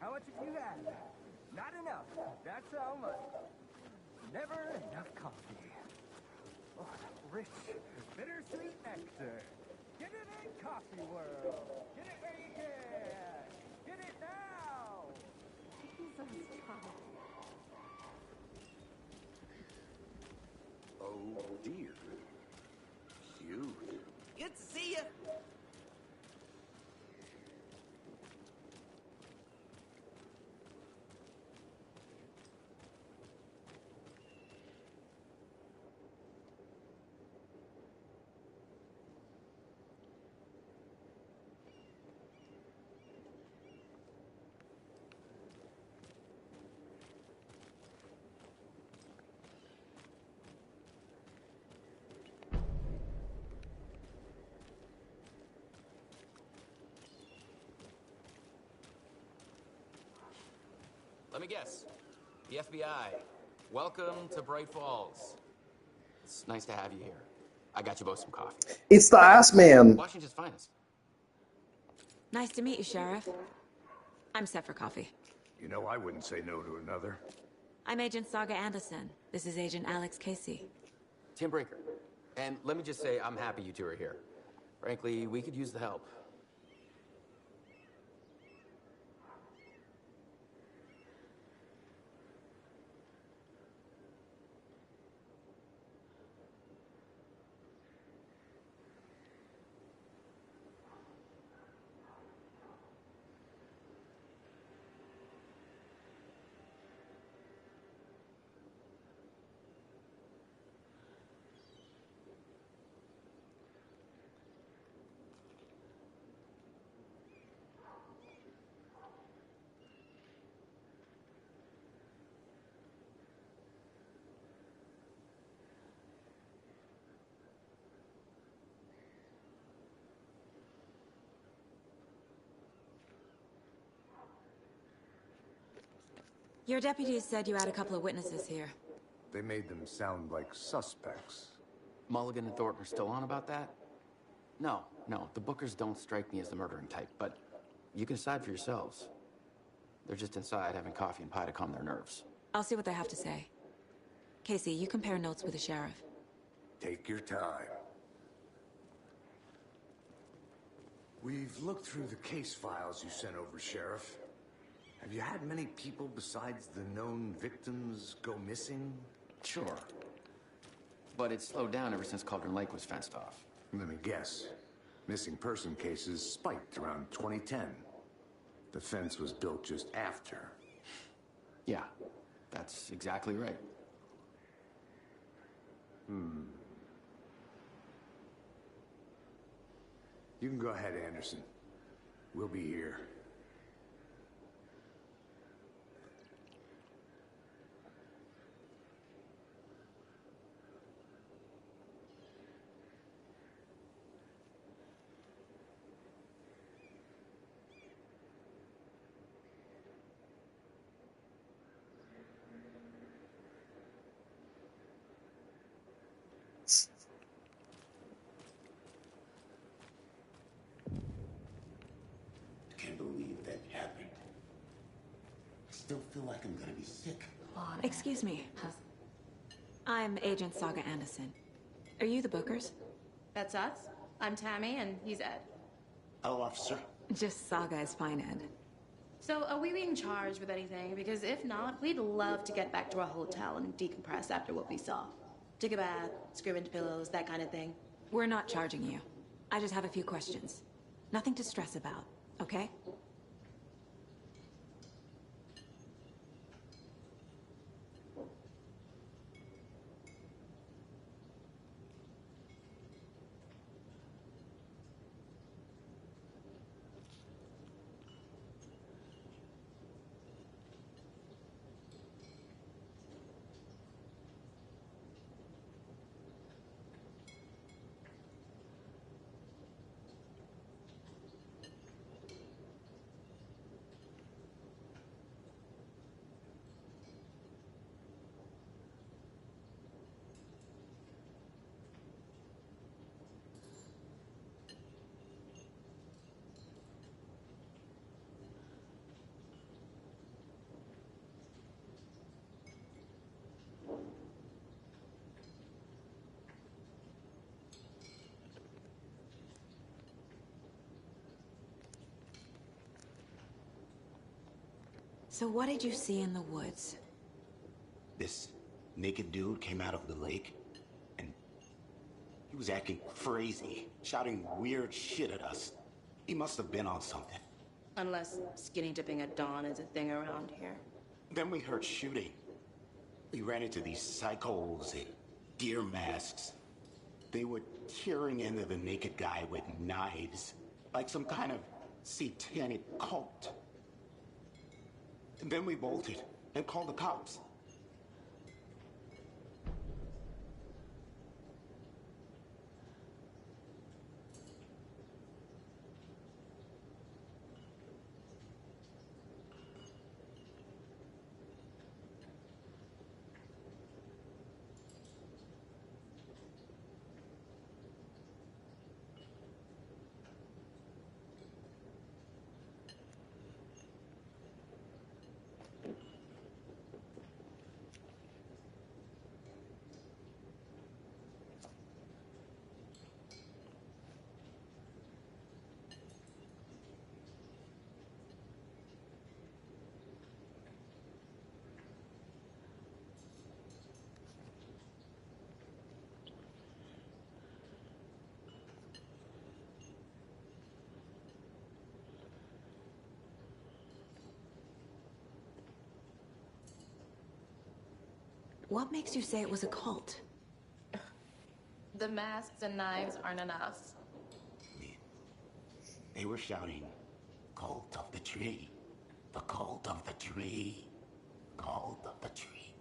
S10: How much have you had? Not enough. That's how much. Never enough coffee. Oh, rich, bittersweet nectar. Get it in, Coffee World. Get it where you can. Get it now. Jesus, Charlie.
S4: Oh dear. Cute.
S11: Good to see you.
S12: Let me guess. The FBI. Welcome to Bright Falls. It's nice to have you here. I got you both some coffee.
S1: It's the ass man.
S12: Washington's finest.
S5: Nice to meet you, Sheriff. I'm set for coffee.
S4: You know, I wouldn't say no to another.
S5: I'm Agent Saga Anderson. This is Agent Alex Casey.
S12: Tim Breaker. And let me just say, I'm happy you two are here. Frankly, we could use the help.
S5: Your deputies said you had a couple of witnesses here.
S4: They made them sound like suspects.
S12: Mulligan and Thornton are still on about that? No, the Bookers don't strike me as the murdering type, but you can decide for yourselves. They're just inside having coffee and pie to calm their nerves.
S5: I'll see what they have to say. Casey, you compare notes with the sheriff.
S4: Take your time. We've looked through the case files you sent over, Sheriff. Have you had many people besides the known victims go missing?
S12: Sure. But it's slowed down ever since Cauldron Lake was fenced off.
S4: Let me guess. Missing person cases spiked around 2010. The fence was built just after.
S12: Yeah, that's exactly right.
S4: You can go ahead, Anderson. We'll be here.
S9: Can't believe that happened. Still feel like I'm gonna be sick.
S5: Excuse me. I'm Agent Saga Anderson. Are you the Bookers?
S13: That's us. I'm Tammy, and he's Ed.
S9: Hello, officer.
S5: Just Saga is fine, Ed.
S13: So, are we being charged with anything? Because if not, we'd love to get back to our hotel and decompress after what we saw. Take a bath, scream into pillows, that kind of thing.
S5: We're not charging you. I just have a few questions. Nothing to stress about, okay? So what did you see in the woods?
S11: This naked dude came out of the lake, and he was acting crazy, shouting weird shit at us. He must have been on something.
S13: Unless skinny dipping at dawn is a thing around here.
S11: Then we heard shooting. We ran into these psychos in deer masks. They were tearing into the naked guy with knives, like some kind of satanic cult. And then we bolted and called the cops.
S5: What makes you say it was a cult?
S13: The masks and knives aren't enough.
S11: They were shouting, "Cult of the tree, the cult of the tree, cult of the tree."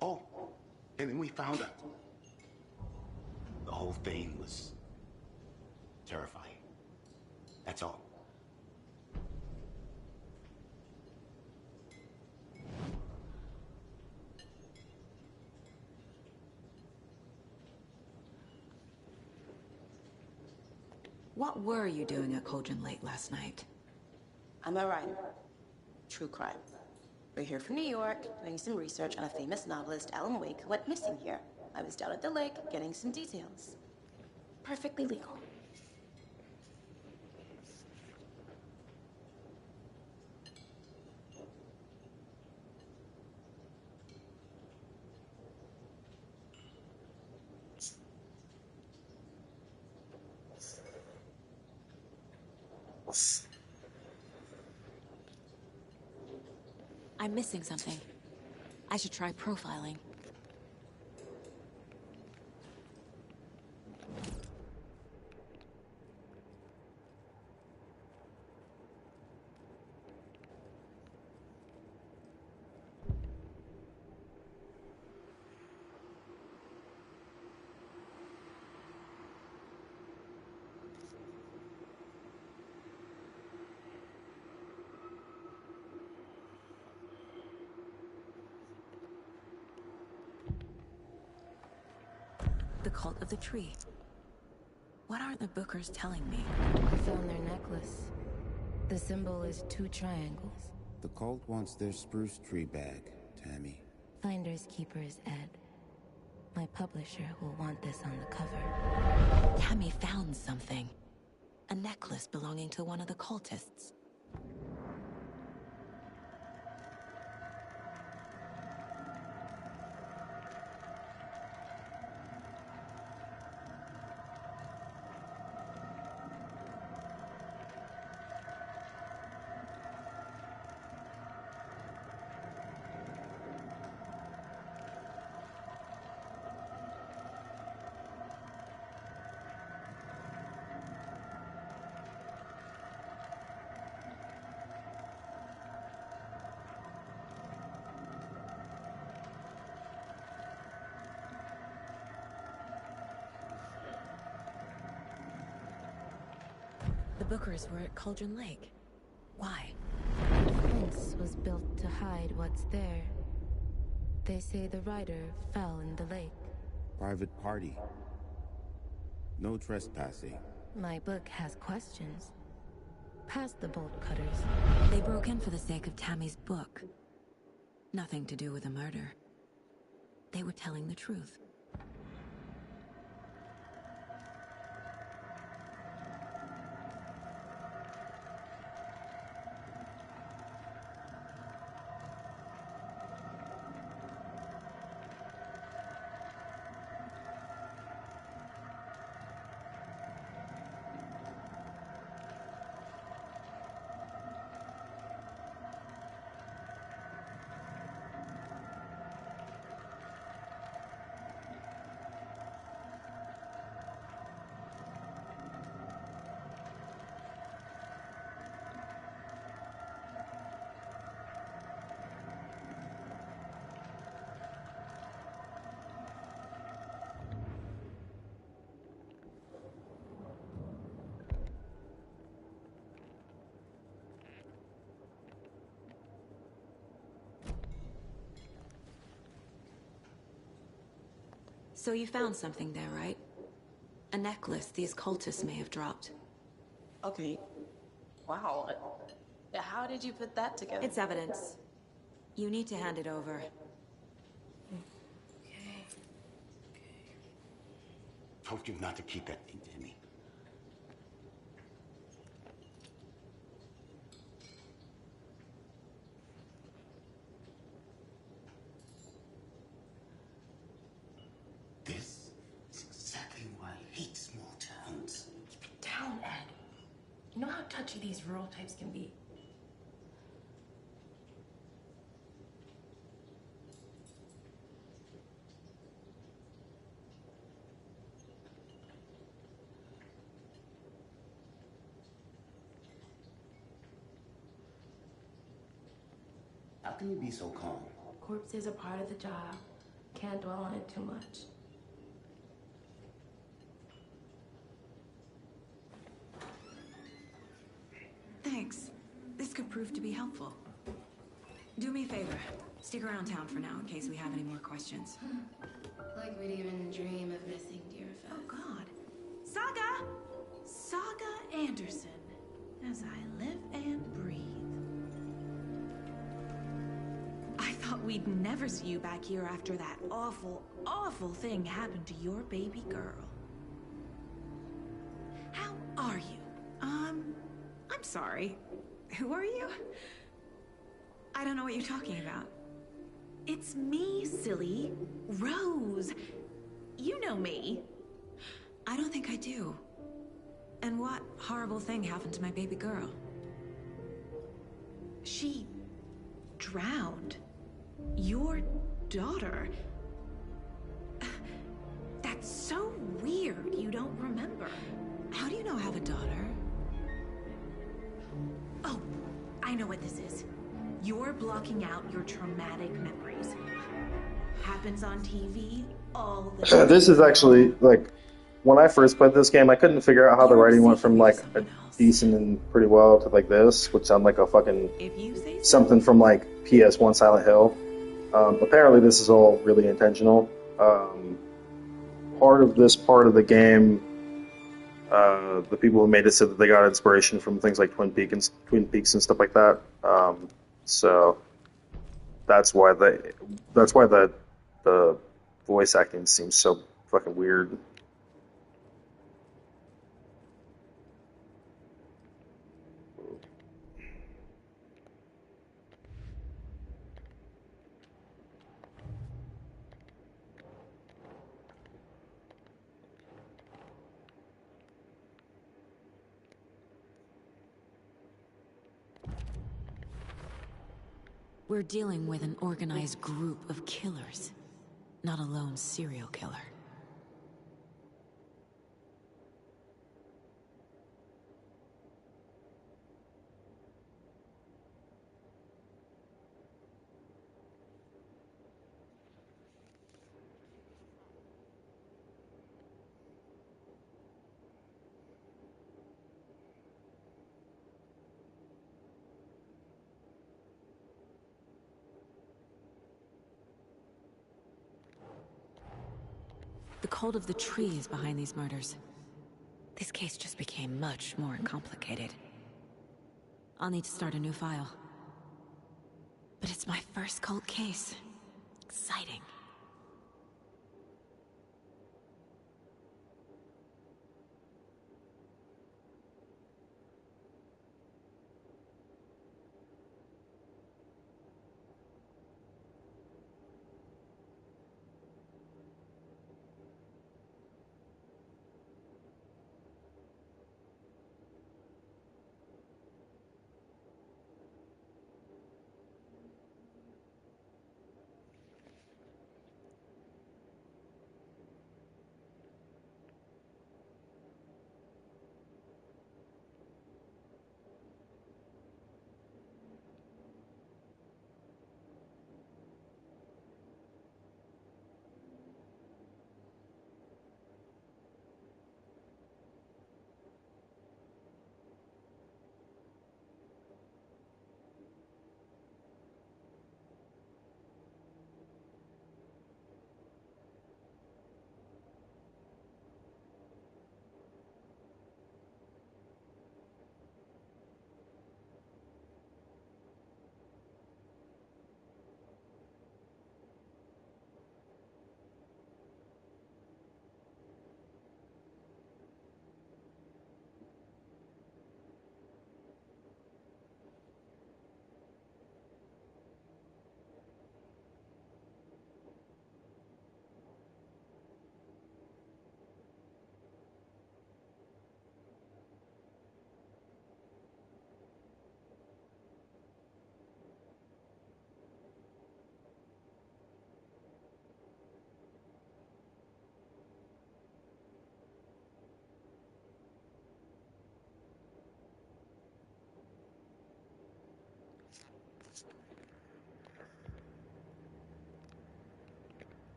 S11: Oh, and then we found out. The whole thing was terrifying. That's all.
S5: What were you doing at Cauldron Lake last night?
S13: I'm a writer. True crime. We're here from New York, doing some research on a famous novelist, Alan Wake, who went missing here. I was down at the lake, getting some details. Perfectly legal.
S5: I'm missing something. I should try profiling. The cult of the tree. What are the Bookers telling me?
S14: I found their necklace. The symbol is 2 triangles.
S15: The cult wants their spruce tree bag, Tammy.
S14: Finders keepers, Ed. My publisher will want this on the cover.
S5: Tammy found something. A necklace belonging to one of the cultists. The Bookers were at Cauldron Lake. Why?
S14: The fence was built to hide what's there. They say the rider fell in the lake.
S15: Private party. No trespassing.
S14: My book has questions. Past the bolt cutters.
S5: They broke in for the sake of Tammy's book. Nothing to do with a murder. They were telling the truth. So you found something there, right? A necklace these cultists may have dropped.
S13: Okay. Wow. How did you put that together?
S5: It's evidence. You need to hand it over.
S11: Told you not to keep that thing, Timmy. This is exactly why I hate small towns.
S16: Keep it down, Ed. You know how touchy these rural types can be.
S11: How can you be so calm?
S16: Corpses are part of the job. Can't dwell on it too much.
S5: Thanks. This could prove to be helpful. Do me a favor. Stick around town for now in case we have any more questions.
S16: Like we'd even dream of missing Deerfest.
S17: Oh, God. Saga! Saga Anderson. As I live and breathe. I thought we'd never see you back here after that awful, awful thing happened to your baby girl. How are you? I'm sorry. Who are you? I don't know what you're talking about. It's me, silly. Rose. You know me.
S5: I don't think I do. And what horrible thing happened to my baby girl?
S17: She drowned. Your daughter. That's so weird you don't remember.
S5: How do you know I have a daughter?
S17: Oh, I know what this is. You're blocking out your traumatic memories. Happens on TV all the time.
S1: This is actually, like, when I first played this game, I couldn't figure out how the writing went from, like, a decent and pretty well to, like, this, which sounded like a fucking something from, like, PS1 Silent Hill. Apparently this is all really intentional. Part of this part of the game, the people who made it said that they got inspiration from things like Twin Peaks and stuff like that. So that's why the voice acting seems so fucking weird.
S5: We're dealing with an organized group of killers, not a lone serial killer. The cult of the tree is behind these murders. This case just became much more complicated. I'll need to start a new file. But it's my first cult case. Exciting.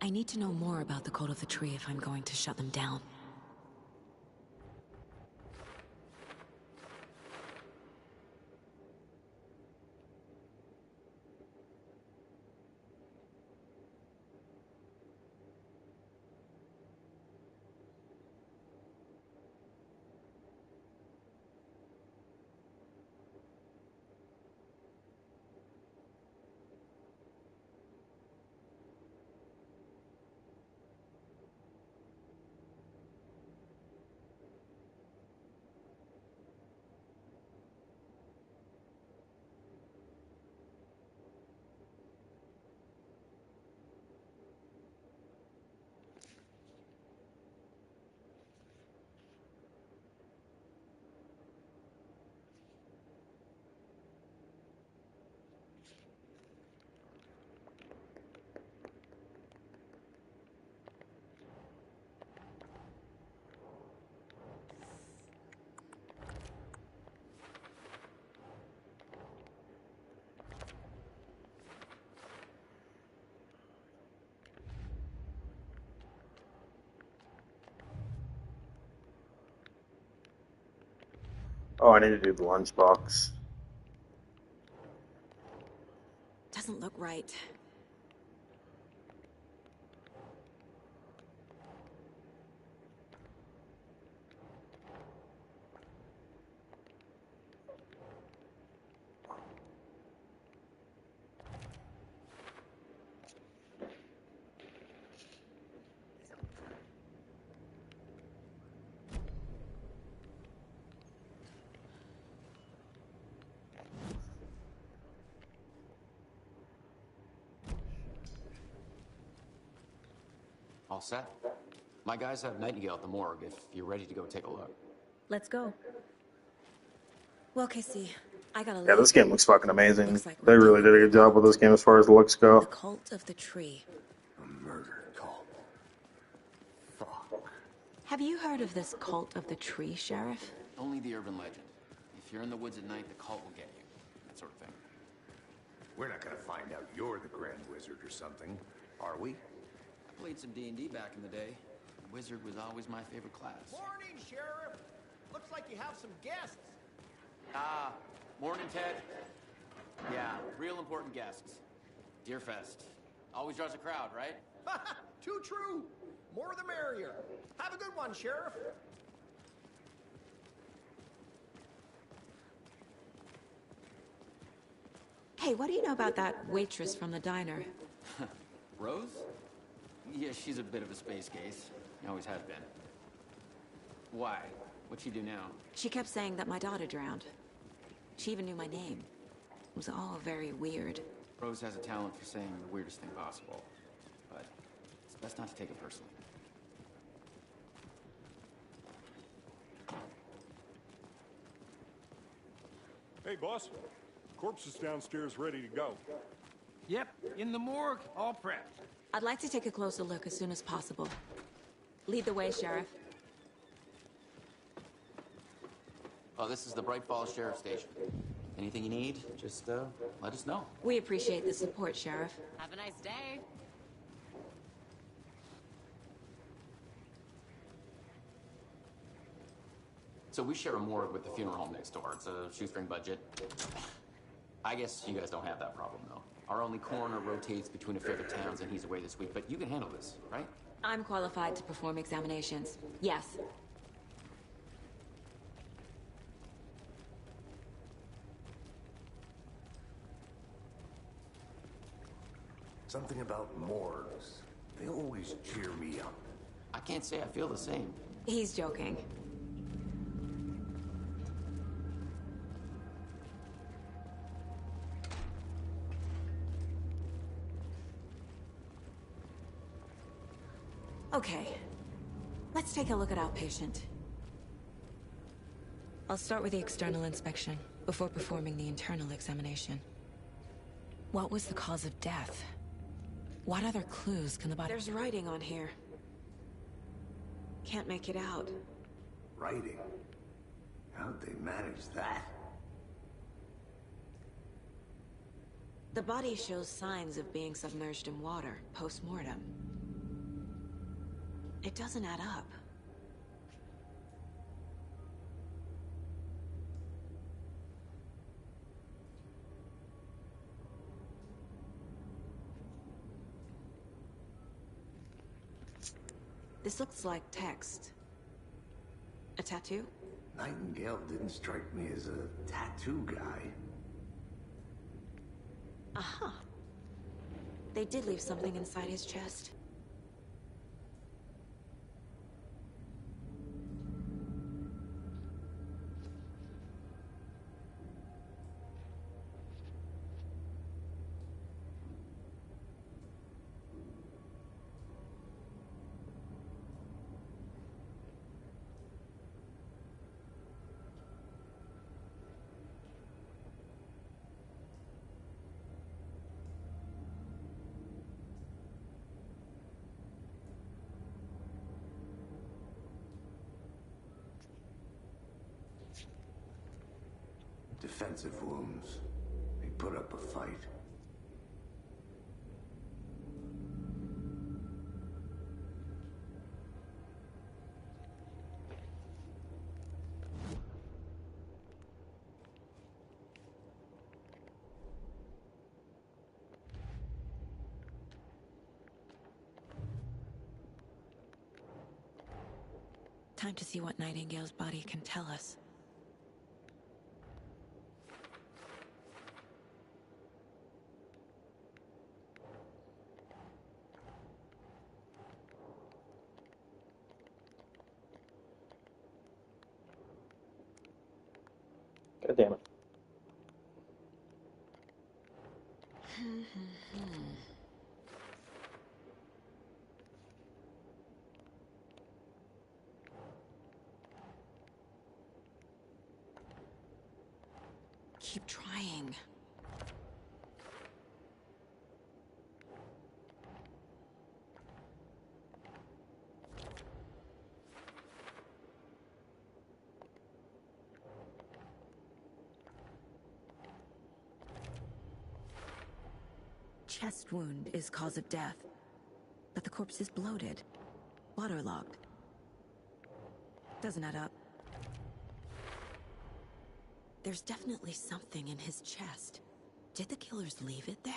S5: I need to know more about the Cult of the Tree if I'm going to shut them down.
S1: Oh, I need to do the lunchbox.
S5: Doesn't look right.
S12: All set? My guys have Nightingale at the morgue if you're ready to go take a look.
S5: Let's go. Well, Casey, I gotta leave.
S1: Yeah, this game looks fucking amazing.
S5: Looks like
S1: They really did a good job with this game as far as the looks go.
S5: The Cult of the Tree.
S4: A murder cult. Fuck.
S5: Have you heard of this Cult of the Tree, Sheriff?
S12: Only the urban legend. If you're in the woods at night, the cult will get you. That sort of thing.
S4: We're not gonna find out you're the Grand Wizard or something, are we?
S12: I played some D&D back in the day. Wizard was always my favorite class.
S8: Morning, Sheriff. Looks like you have some guests.
S12: Ah, morning, Ted. Yeah, real important guests. Deerfest. Always draws a crowd, right?
S8: Too true. More the merrier. Have a good one, Sheriff.
S5: Hey, what do you know about that waitress from the diner?
S12: Rose? Yeah, she's a bit of a space case. Always has been. Why? What'd she do now?
S5: She kept saying that my daughter drowned. She even knew my name. It was all very weird.
S12: Rose has a talent for saying the weirdest thing possible. But it's best not to take it personally.
S7: Hey, boss. Corpse is downstairs ready to go.
S8: Yep, in the morgue, all prepped.
S5: I'd like to take a closer look as soon as possible. Lead the way, Sheriff.
S12: Oh, this is the Bright Falls Sheriff Station. Anything you need, just let us know.
S5: We appreciate the support, Sheriff.
S18: Have a nice day.
S12: So we share a morgue with the funeral home next door. It's a shoestring budget. I guess you guys don't have that problem, though. Our only coroner rotates between a favorite towns, and he's away this week. But you can handle this, right?
S5: I'm qualified to perform examinations. Yes.
S4: Something about morgues. They always cheer me up.
S12: I can't say I feel the same.
S5: He's joking. Okay. Let's take a look at outpatient. I'll start with the external inspection before performing the internal examination. What was the cause of death? What other clues can the body... There's writing on here.
S17: Can't make it out.
S4: Writing? How'd they manage that?
S17: The body shows signs of being submerged in water, post-mortem. It doesn't add up. This looks like text. A tattoo?
S4: Nightingale didn't strike me as a tattoo guy.
S17: Aha. They did leave something inside his chest.
S4: Defensive wounds. They put up a fight.
S5: Time to see what Nightingale's body can tell us.
S3: God damn it.
S17: Keep trying.
S5: Chest wound is cause of death, but the corpse is bloated, waterlogged. Doesn't add up.
S17: There's definitely something in his chest. Did the killers leave it there?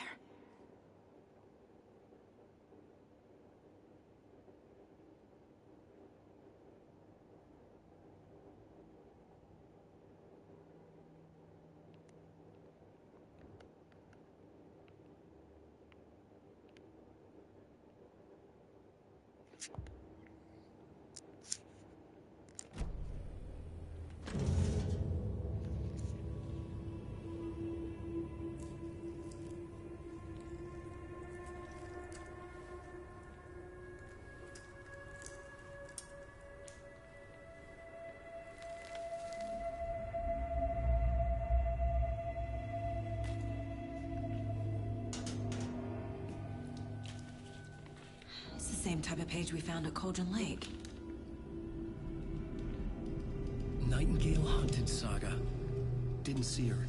S5: Same type of page we found at Cauldron Lake.
S2: Nightingale hunted Saga. Didn't see her.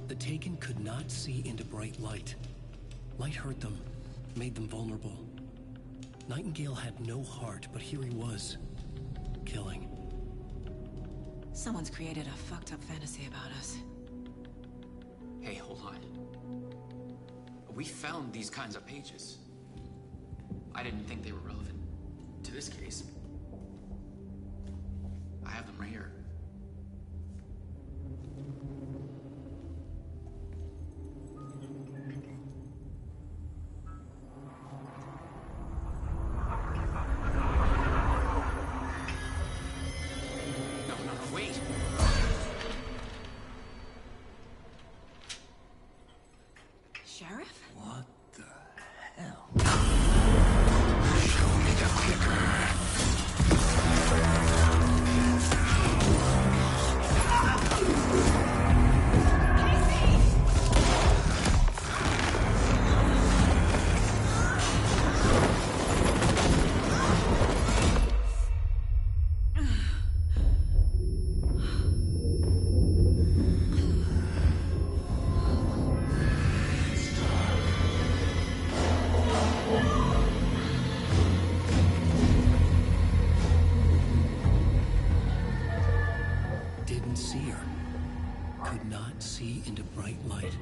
S2: The Taken could not see into bright light. Light hurt them, made them vulnerable. Nightingale had no heart, but here he was, killing.
S5: Someone's created a fucked up fantasy about us.
S12: Hey, hold on. We found these kinds of pages. I didn't think they were relevant to this case. I have them right here. No, wait!
S17: Sheriff?
S9: What the hell?
S2: see into bright light.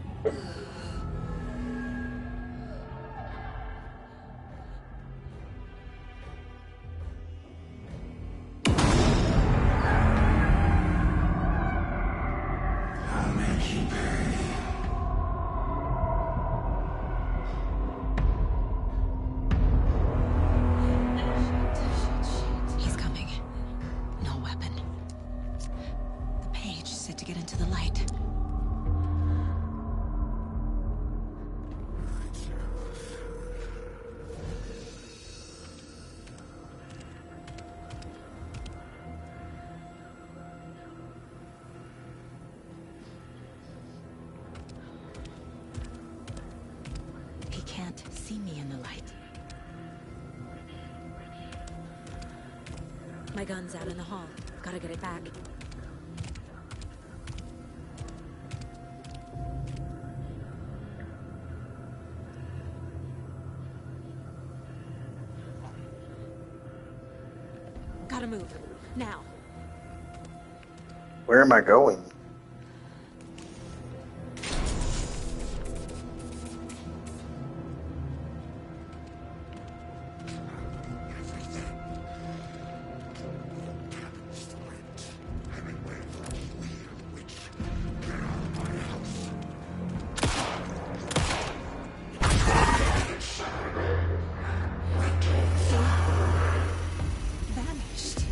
S9: I'll make you pay.
S5: He's coming. No weapon. The page said to get into the light. He can't see me in the light. My gun's out in the hall. Gotta get it back. Gotta move. Now.
S3: Where am I going?
S5: Vanished.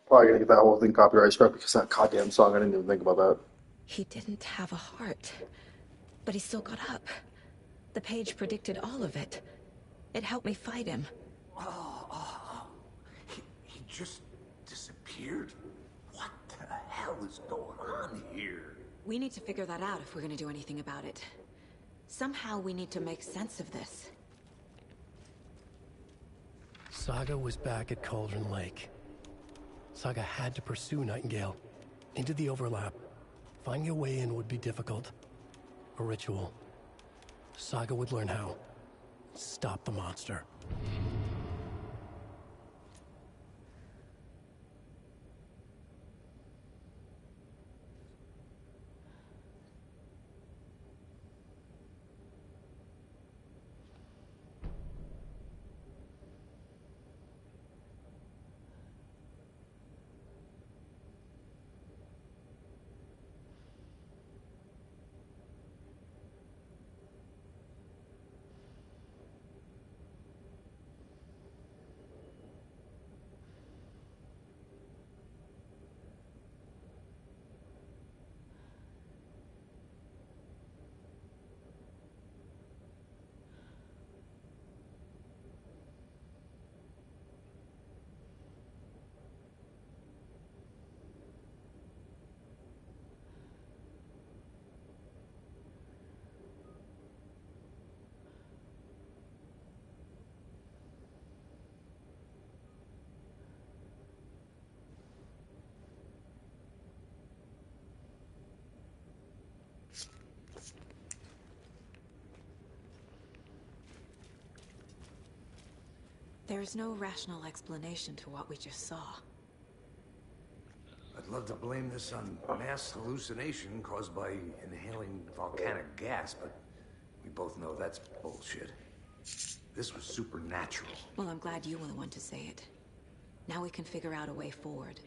S3: Probably gonna get that whole thing copyright struck because that goddamn song. I didn't even think about that.
S5: He didn't have a heart, but he still got up. The page predicted all of it. It helped me fight him.
S4: He just disappeared? What the hell is going on here?
S5: We need to figure that out if we're gonna do anything about it. Somehow we need to make sense of this.
S2: Saga was back at Cauldron Lake. Saga had to pursue Nightingale. Into the overlap. Finding a way in would be difficult. A ritual. Saga would learn how. Stop the monster.
S5: There's no rational explanation to what we just saw.
S4: I'd love to blame this on mass hallucination caused by inhaling volcanic gas, but we both know that's bullshit. This was supernatural.
S5: Well, I'm glad you were the one to say it. Now we can figure out a way forward.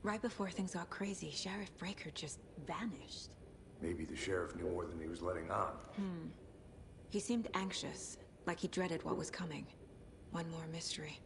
S5: Right before things got crazy, Sheriff Breaker just vanished.
S4: Maybe the sheriff knew more than he was letting on.
S5: He seemed anxious, like he dreaded what was coming. One more mystery.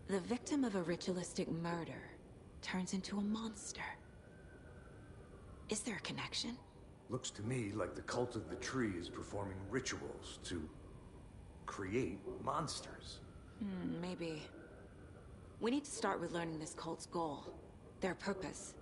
S5: The victim of a ritualistic murder turns into a monster. Is there a connection?
S4: Looks to me like the cult of the tree is performing rituals to create monsters.
S5: Maybe. We need to start with learning this cult's goal, their purpose.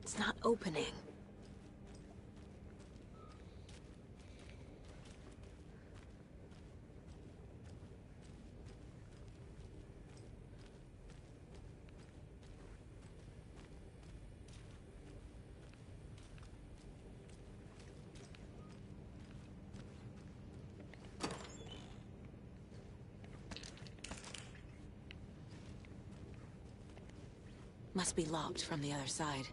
S5: It's not opening. Must be locked from the other side.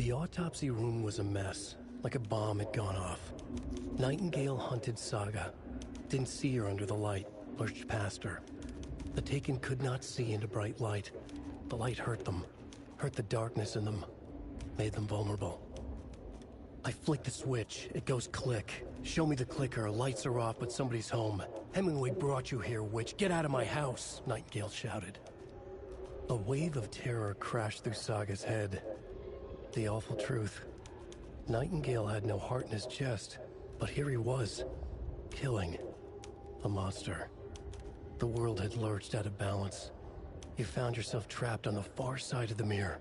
S2: The autopsy room was a mess, like a bomb had gone off. Nightingale hunted Saga. Didn't see her under the light, lurched past her. The Taken could not see into bright light. The light hurt them, hurt the darkness in them, made them vulnerable. I flick the switch, it goes click. Show me the clicker, lights are off, but somebody's home. Hemingway brought you here, witch. Get out of my house, Nightingale shouted. A wave of terror crashed through Saga's head. The awful truth. Nightingale had no heart in his chest, but here he was, killing a monster. The world had lurched out of balance. You found yourself trapped on the far side of the mirror.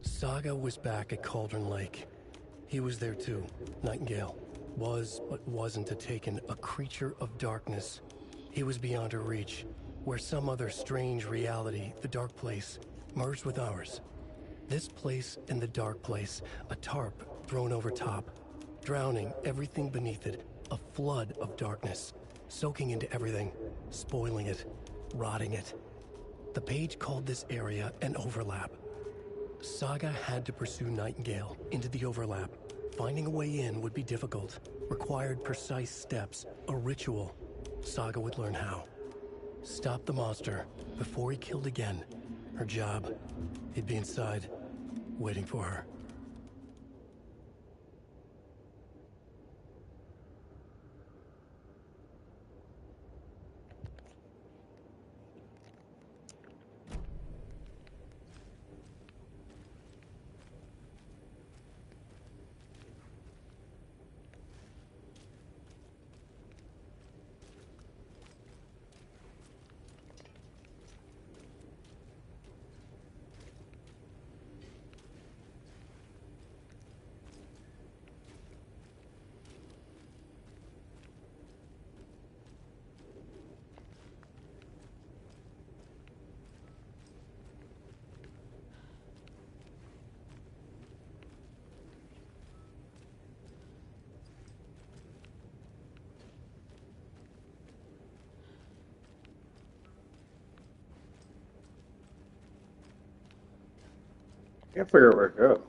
S2: Saga was back at Cauldron Lake. He was there too, Nightingale. Was, but wasn't a Taken, a creature of darkness. He was beyond her reach, where some other strange reality, the Dark Place, merged with ours. This place and the Dark Place, a tarp thrown over top, drowning everything beneath it, a flood of darkness, soaking into everything, spoiling it, rotting it. The page called this area an overlap. Saga had to pursue Nightingale into the overlap. Finding a way in would be difficult, required precise steps, a ritual. Saga would learn how. Stop the monster before he killed again. Her job, he'd be inside, waiting for her.
S3: I can't figure out where to go.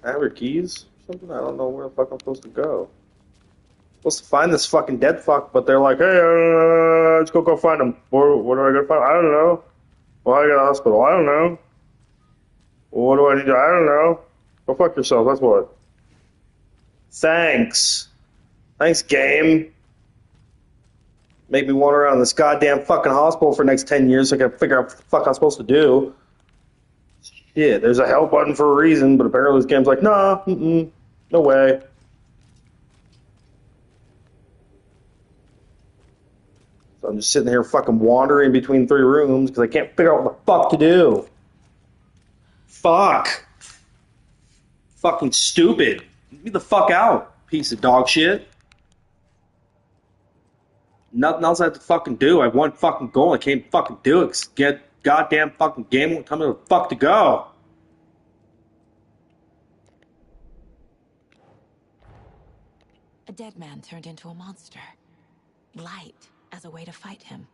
S3: I have her keys or something? I don't know where the fuck I'm supposed to go. I'm supposed to find this fucking dead fuck, but they're like, hey, let's go find him. What do I gotta find? I don't know. Well, I got a hospital. I don't know. What do I need to? I don't know. Go fuck yourself. That's what. Thanks. Thanks, game. Make me wander around this goddamn fucking hospital for the next 10 years so I can figure out what the fuck I'm supposed to do. Shit, there's a help button for a reason, but apparently this game's like, nah, no way. So I'm just sitting here fucking wandering between 3 rooms because I can't figure out what the fuck to do. Fuck. Fucking stupid. Get me the fuck out, piece of dog shit. Nothing else I have to fucking do. I have one fucking goal. I can't fucking do it. Get goddamn fucking game won't tell me where the fuck to go.
S5: A dead man turned into a monster. Light as a way to fight him.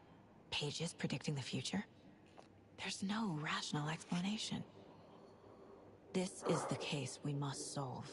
S5: Pages predicting the future. There's no rational explanation. This is the case we must solve.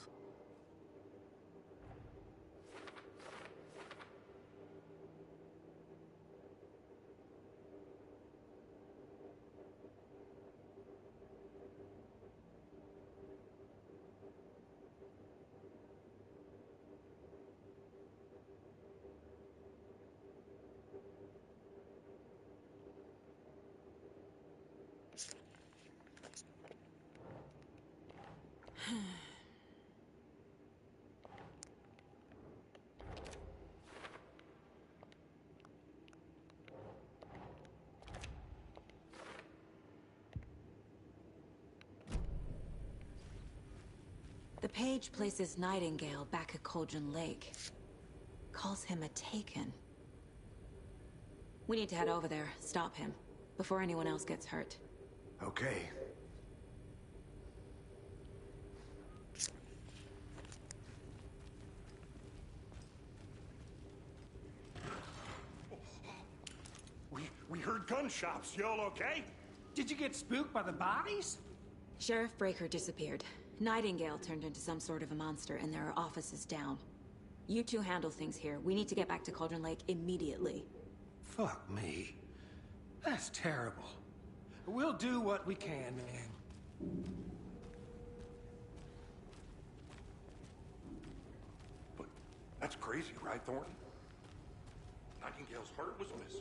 S5: The page places Nightingale back at Cauldron Lake. Calls him a Taken. We need to head over there, stop him, before anyone else gets hurt.
S4: Okay.
S8: We heard gunshots. Y'all okay? Did you get spooked by the bodies?
S5: Sheriff Breaker disappeared. Nightingale turned into some sort of a monster, and there are offices down. You two handle things here. We need to get back to Cauldron Lake immediately.
S8: Fuck me. That's terrible. We'll do what we can, man.
S7: But that's crazy, right, Thornton? Nightingale's heart was missing.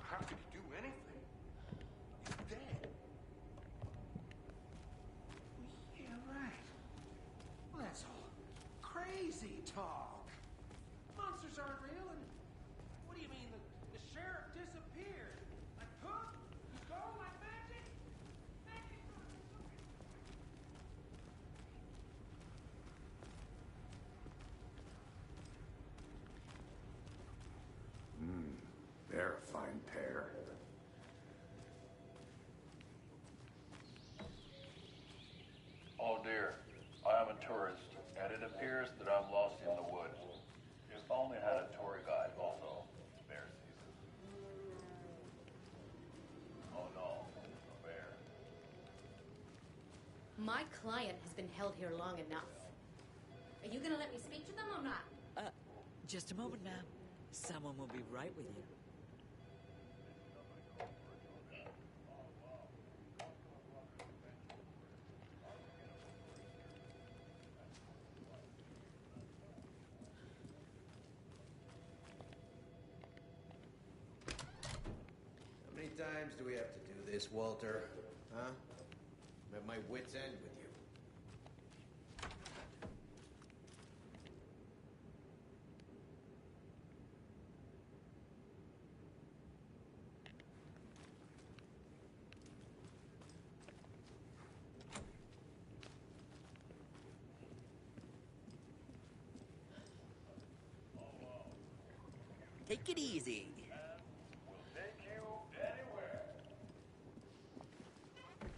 S7: How could he do anything? He's dead.
S8: Yeah, right. Well, that's all crazy talk. Monsters aren't real, and what do you mean the sheriff disappeared? Like poof? He's gone like magic?
S4: They're a fine pair.
S18: Oh dear, I am a tourist, and it appears that I'm lost in the woods. If only had a tour guide also. Bear season. Oh no, a bear.
S19: My client has been held here long enough. Are you gonna let me speak to them or not?
S20: Just a moment, ma'am. Someone will be right with you.
S21: How many times do we have to do this, Walter? Huh? I'm at my wit's end with you.
S20: Take it easy.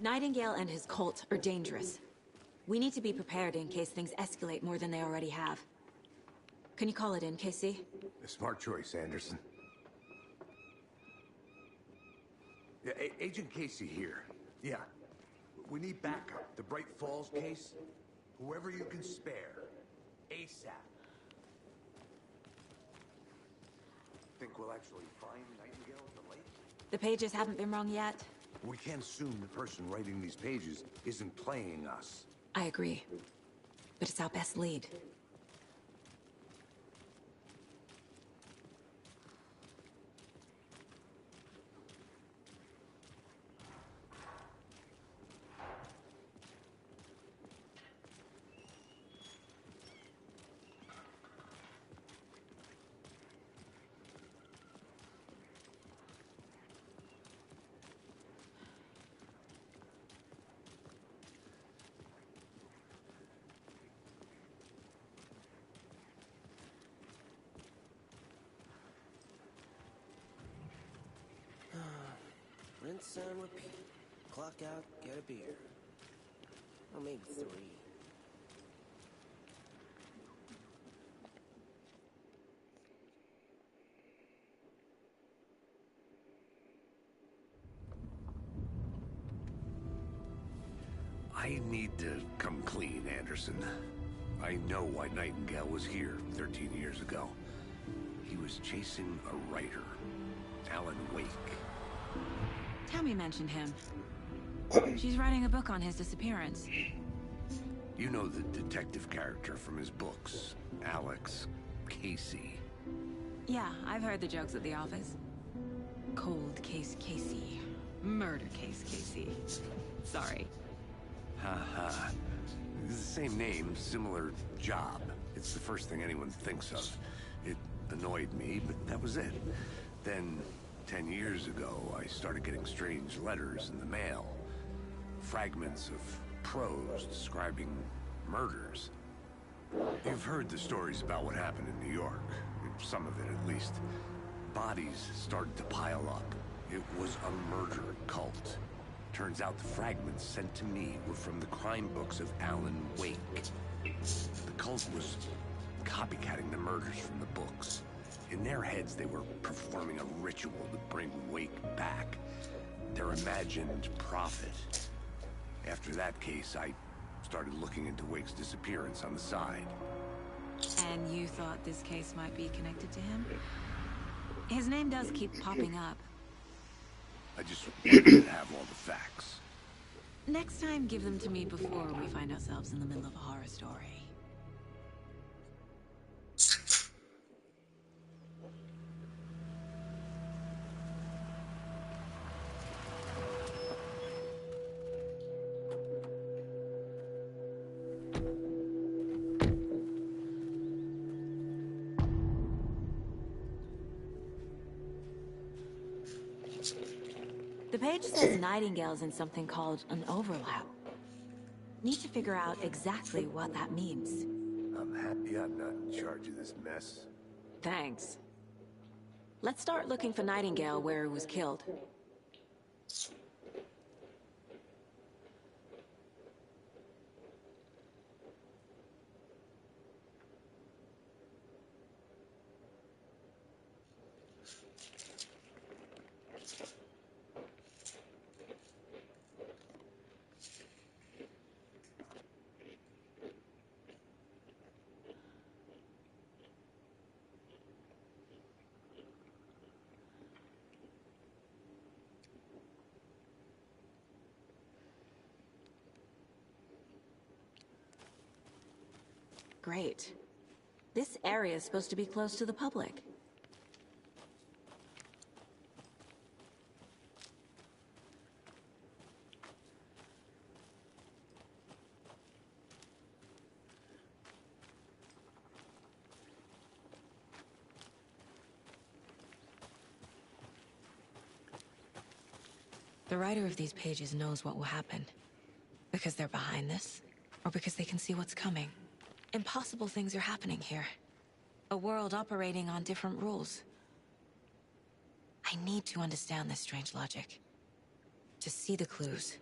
S5: Nightingale and his cult are dangerous. We need to be prepared in case things escalate more than they already have. Can you call it in, Casey?
S4: A smart choice, Anderson. Yeah, Agent Casey here. Yeah. We need backup. The Bright Falls case. Whoever you can spare. ASAP. Think we'll actually find Nightingale at the lake?
S5: The pages haven't been wrong yet.
S4: We can't assume the person writing these pages isn't playing us.
S5: I agree. But it's our best lead.
S22: Rinse and repeat. Clock out, get a beer. Or maybe 3.
S4: I need to come clean, Anderson. I know why Nightingale was here 13 years ago. He was chasing a writer, Alan Wake.
S5: Tammy mentioned him. She's writing a book on his disappearance.
S4: You know the detective character from his books, Alex Casey.
S5: Yeah, I've heard the jokes at the office. Cold case Casey. Murder case Casey. Sorry.
S4: Ha ha. This is Same name, similar job. It's the first thing anyone thinks of. It annoyed me, but that was it. Then, 10 years ago, I started getting strange letters in the mail. Fragments of prose describing murders. You've heard the stories about what happened in New York. Some of it, at least. Bodies started to pile up. It was a murder cult. Turns out the fragments sent to me were from the crime books of Alan Wake. The cult was copycatting the murders from the books. In their heads, they were performing a ritual to bring Wake back. Their imagined prophet. After that case, I started looking into Wake's disappearance on the side.
S5: And you thought this case might be connected to him? His name does keep popping up.
S4: I just wanted to have all the facts.
S5: Next time, give them to me before we find ourselves in the middle of a horror story. The page says Nightingale's in something called an overlap. Need to figure out exactly what that means.
S4: I'm happy I'm not in charge of this mess.
S5: Thanks. Let's start looking for Nightingale where he was killed. Great. This area is supposed to be close to the public. The writer of these pages knows what will happen. Because they're behind this, or because they can see what's coming. Impossible things are happening here. A world operating on different rules. I need to understand this strange logic. To see the clues.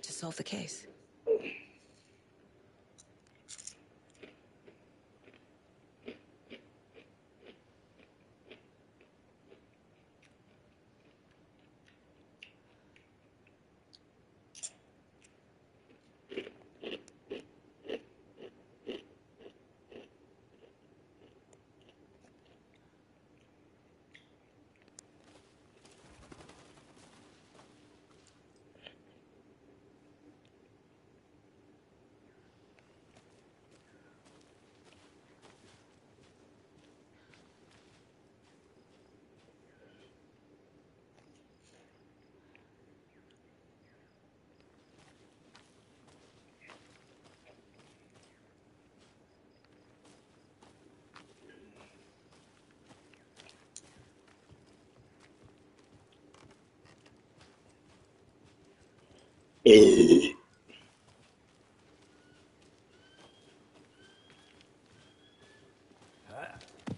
S5: To solve the case.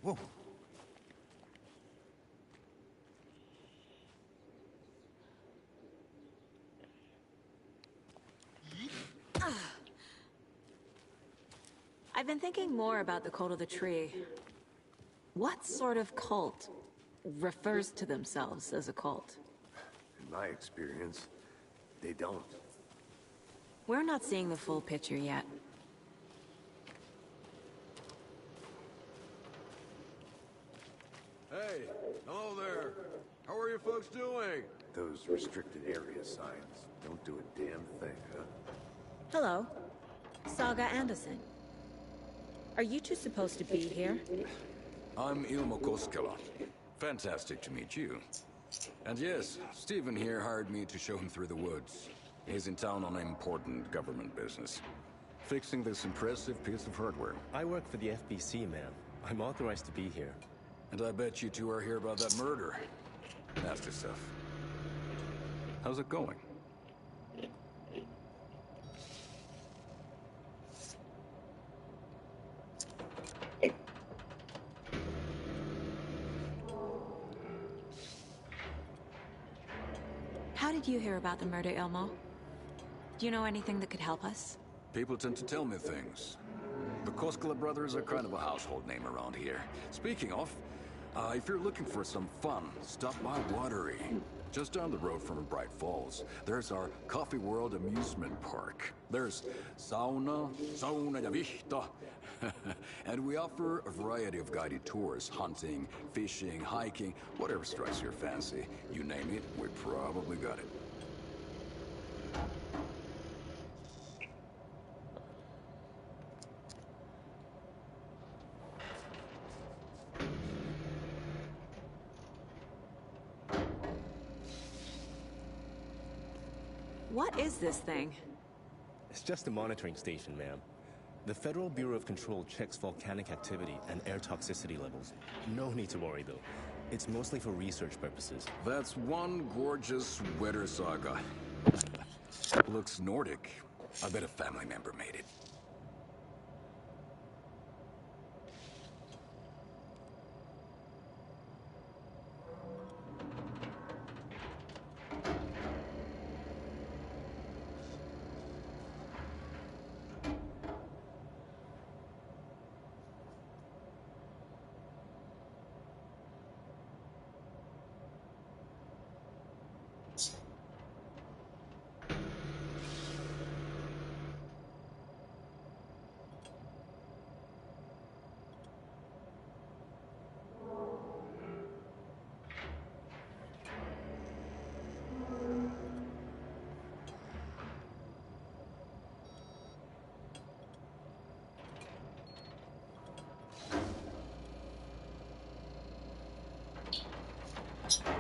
S4: Whoa.
S5: I've been thinking more about the cult of the tree. What sort of cult refers to themselves as a cult?
S4: In my experience, they don't.
S5: We're not seeing the full picture yet.
S6: Hey, hello there. How are you folks doing?
S4: Those restricted area signs don't do a damn thing, huh?
S5: Hello. Saga Anderson. Are you two supposed to be here?
S6: I'm Ilmo Koskela. Fantastic to meet you. And yes, Stephen here hired me to show him through the woods. He's in town on important government business. Fixing this impressive piece of hardware.
S10: I work for the FBC, ma'am. I'm authorized to be here.
S6: And I bet you two are here about that murder. Nasty stuff. How's it going?
S5: How did you hear about the murder, Ilmo? Do you know anything that could help us?
S6: People tend to tell me things. The Koskela brothers are kind of a household name around here. Speaking of, if you're looking for some fun, stop by Watery. Just down the road from Bright Falls, there's our Coffee World amusement park. There's sauna ja vihta. And we offer a variety of guided tours, hunting, fishing, hiking, whatever strikes your fancy. You name it, we probably got it.
S5: What is this thing?
S10: It's just a monitoring station, ma'am. The Federal Bureau of Control checks volcanic activity and air toxicity levels. No need to worry, though. It's mostly for research purposes.
S6: That's one gorgeous weather saga. Looks Nordic. I bet a family member made it.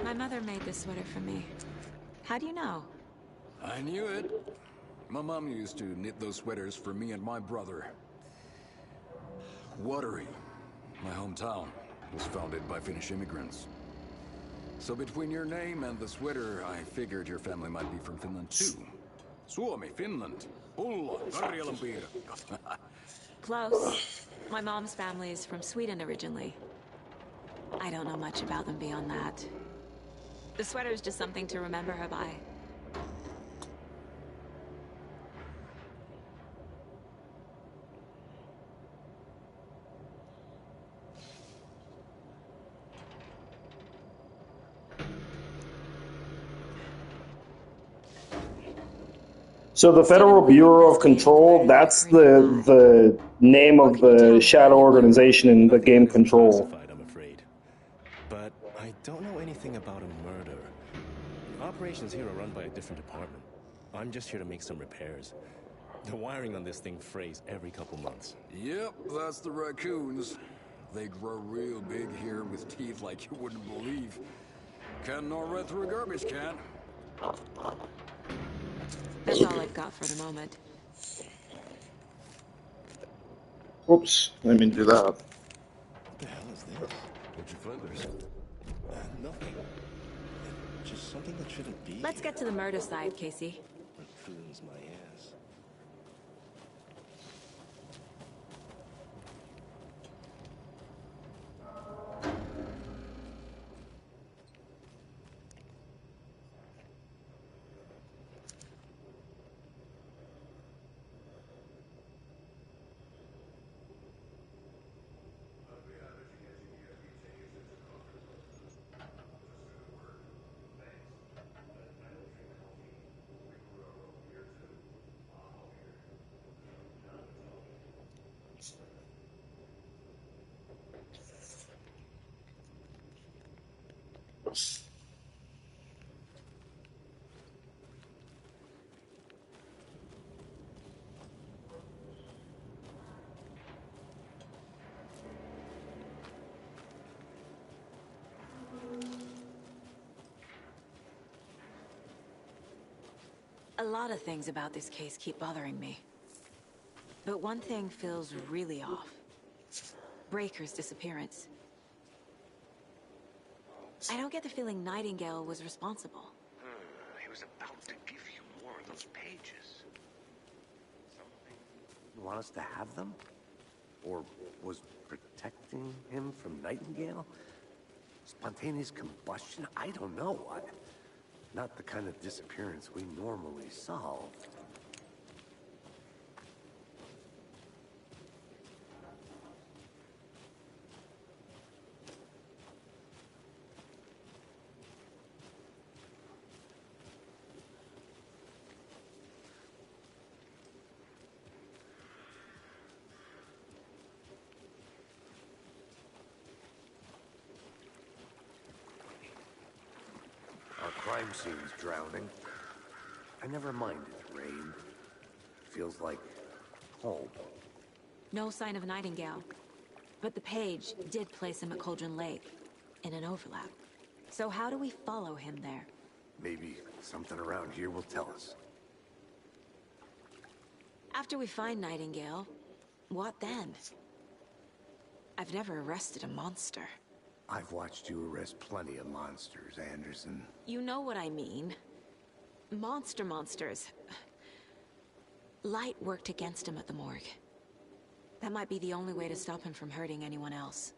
S5: My mother made this sweater for me. How do you know?
S6: I knew it. My mom used to knit those sweaters for me and my brother. Watery, my hometown, was founded by Finnish immigrants. So between your name and the sweater, I figured your family might be from Finland too. Suomi, Finland. Pulla, Karjalan piirakka.
S5: Close. My mom's family is from Sweden originally. I don't know much about them beyond that. The sweater is just something to remember her by.
S1: So the Federal Bureau of Control, that's the name of the shadow organization in the game Control.
S10: I'm afraid. But I don't know anything about a murder. Operations here are run by a different department. I'm just here to make some repairs. The wiring on this thing frays every couple months.
S6: Yep, that's the raccoons. They grow real big here with teeth like you wouldn't believe. Can't gnaw right through a garbage can.
S5: That's all I've got for the moment.
S3: Oops, I didn't mean to do that.
S10: What the hell is this?
S6: What'd you find there?
S10: Nothing. Just something that shouldn't be.
S5: Let's get to the murder side, Casey.
S10: Raccoons, my ass.
S5: A lot of things about this case keep bothering me. But one thing feels really off. Breaker's disappearance. I don't get the feeling Nightingale was responsible.
S4: He was about to give you more of those pages. You want us to have them? Or was protecting him from Nightingale? Spontaneous combustion? I don't know. Not the kind of disappearance we normally solve. Crime scene's drowning. I never minded rain. Feels like home.
S5: No sign of Nightingale. But the page did place him at Cauldron Lake, in an overlap. So how do we follow him there?
S4: Maybe something around here will tell us.
S5: After we find Nightingale, what then? I've never arrested a monster.
S4: I've watched you arrest plenty of monsters, Anderson.
S5: You know what I mean. Monsters. Light worked against him at the morgue. That might be the only way to stop him from hurting anyone else.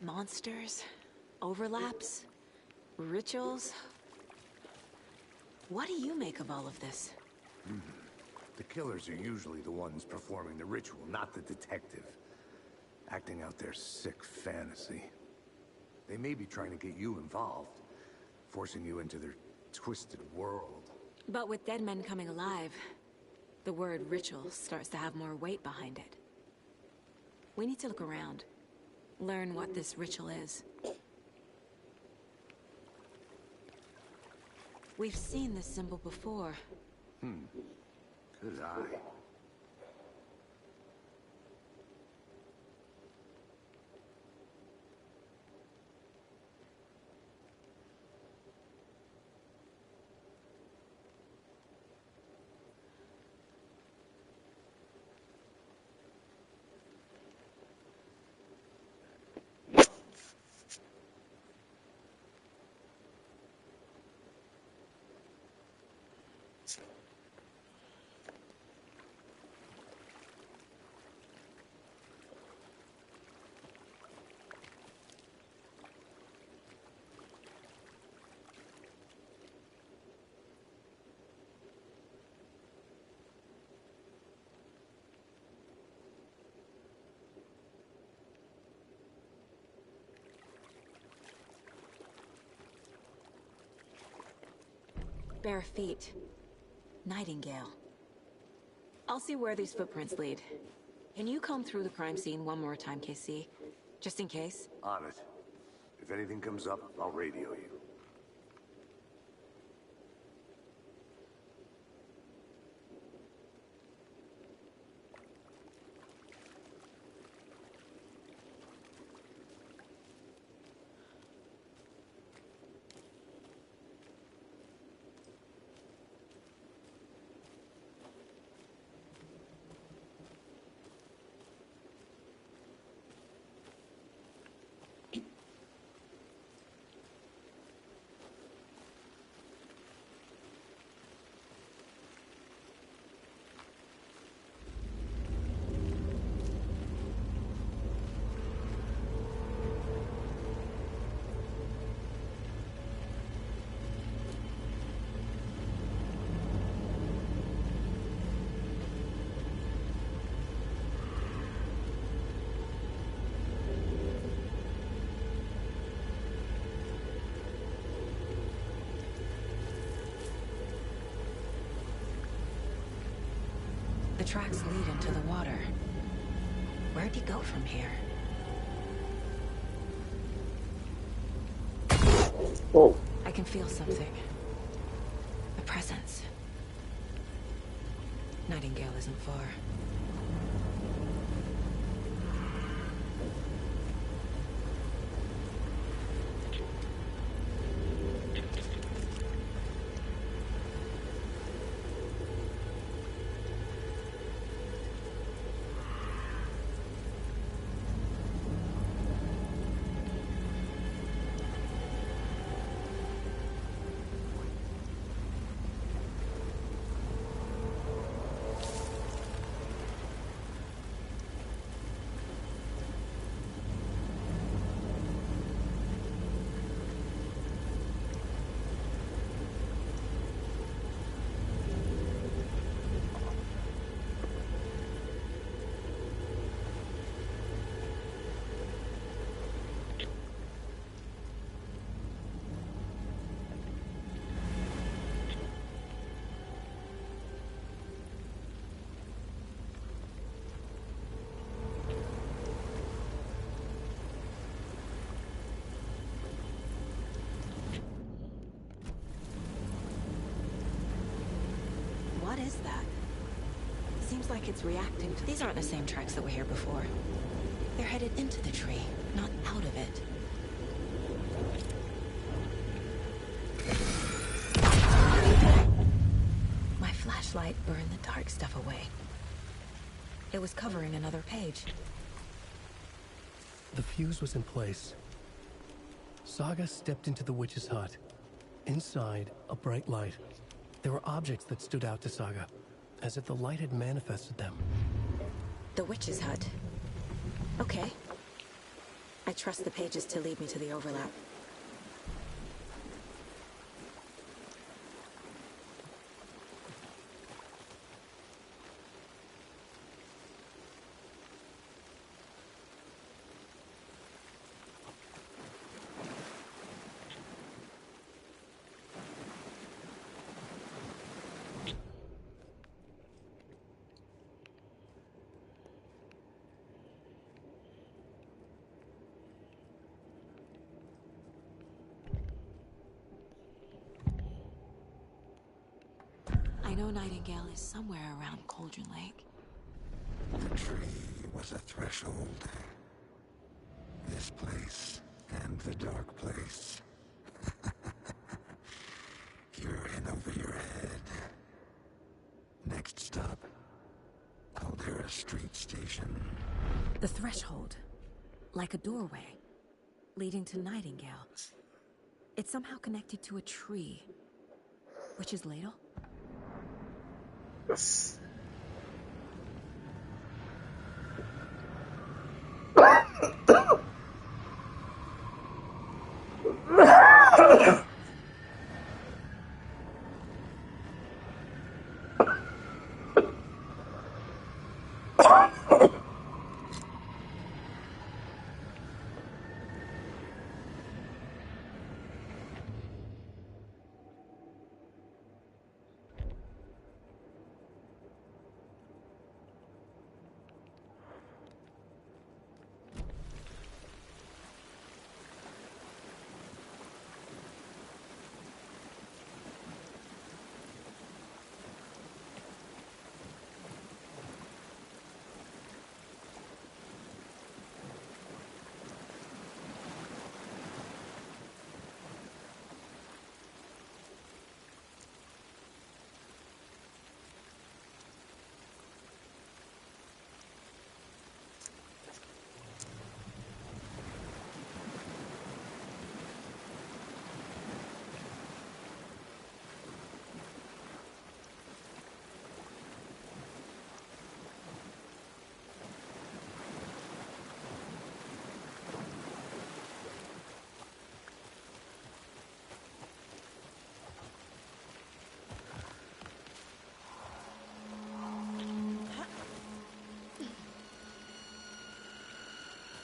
S5: Monsters, overlaps, rituals. What do you make of all of this?
S4: The killers are usually the ones performing the ritual, not the detective. Acting out their sick fantasy. They may be trying to get you involved, forcing you into their twisted world.
S5: But with dead men coming alive, the word ritual starts to have more weight behind it. We need to look around. Learn what this ritual is. We've seen this symbol before.
S4: Good eye.
S5: Bare feet. Nightingale. I'll see where these footprints lead. Can you comb through the crime scene one more time, KC? Just in case?
S4: On it. If anything comes up, I'll radio you.
S5: The tracks lead into the water. Where'd he go from here?
S3: Oh.
S5: I can feel something. A presence. Nightingale isn't far. What is that? Seems like it's reacting to... These aren't the same tracks that were here before. They're headed into the tree, not out of it. My flashlight burned the dark stuff away. It was covering another page.
S2: The fuse was in place. Saga stepped into the witch's hut. Inside, a bright light. There were objects that stood out to Saga, as if the light had manifested them.
S5: The witch's hut. Okay. I trust the pages to lead me to the overlap. I know Nightingale is somewhere around Cauldron Lake.
S9: The tree was a threshold. This place and the dark place. You're in over your head. Next stop, Caldera Street Station.
S5: The threshold. Like a doorway. Leading to Nightingale. It's somehow connected to a tree. Witch's ladle?
S3: Yes.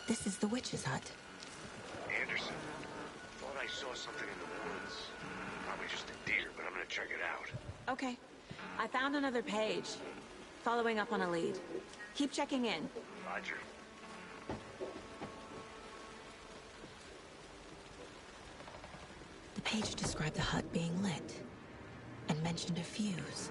S5: This is the witch's hut.
S14: Anderson, thought I saw something in the woods. Probably just a deer, but I'm gonna check it out.
S5: Okay. I found another page. Following up on a lead. Keep checking in.
S14: Roger.
S5: The page described the hut being lit and mentioned a fuse.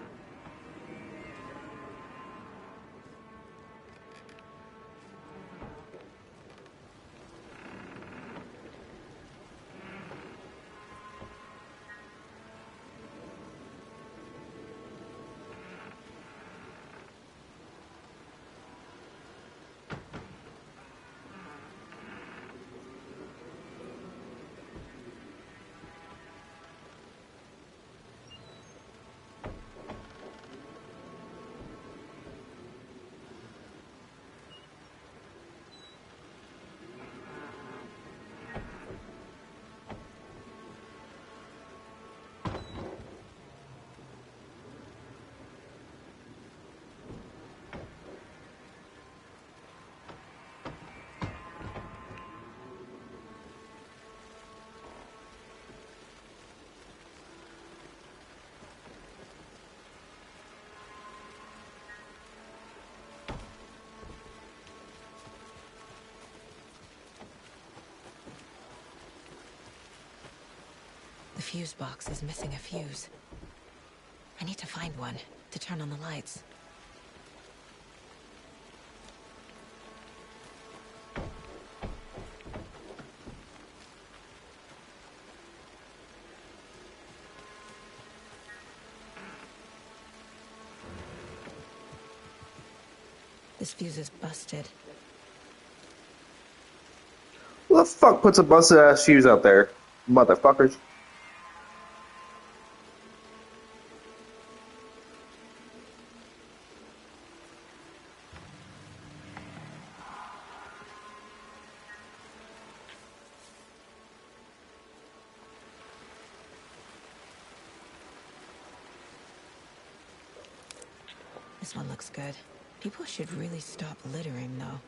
S5: fuse box is missing a fuse. I need to find one to turn on the lights. This fuse is busted.
S3: Who the fuck puts a busted ass fuse out there? Motherfuckers.
S5: This one looks good. People should really stop littering, though.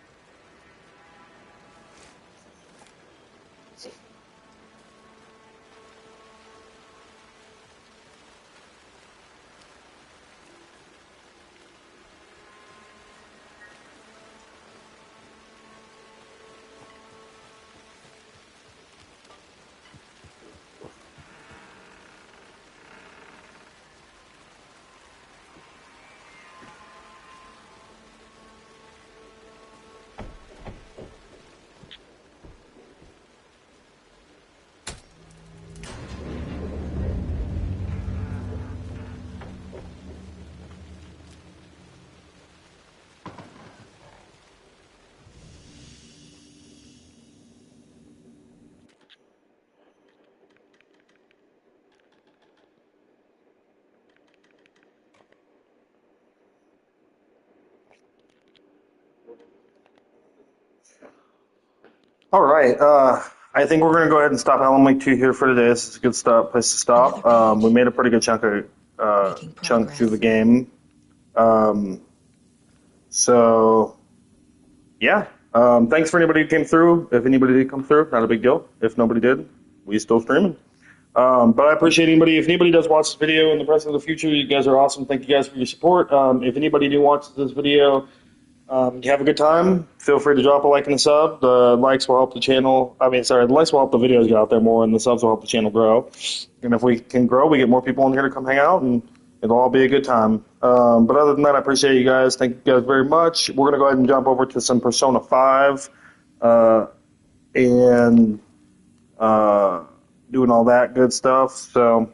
S3: All right. I think we're going to go ahead and stop Alan Wake 2 here for today. This is a good place to stop. We made a pretty good chunk through the game. So, yeah. Thanks for anybody who came through. If anybody did come through, not a big deal. If nobody did, we still streaming. But I appreciate anybody. If anybody does watch this video in the present or the future, you guys are awesome. Thank you guys for your support. If anybody do watch this video, you have a good time, feel free to drop a like and a sub. The likes will help the channel. The likes will help the videos get out there more, and the subs will help the channel grow. And if we can grow, we get more people in here to come hang out, and it'll all be a good time. But other than that, I appreciate you guys. Thank you guys very much. We're going to go ahead and jump over to some Persona 5 and doing all that good stuff. So...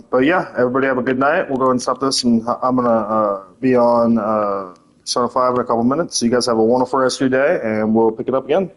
S3: But yeah, everybody have a good night. We'll go and stop this, and I'm going to be on Persona 5 in a couple minutes. So you guys have a wonderful rest of your day, and we'll pick it up again.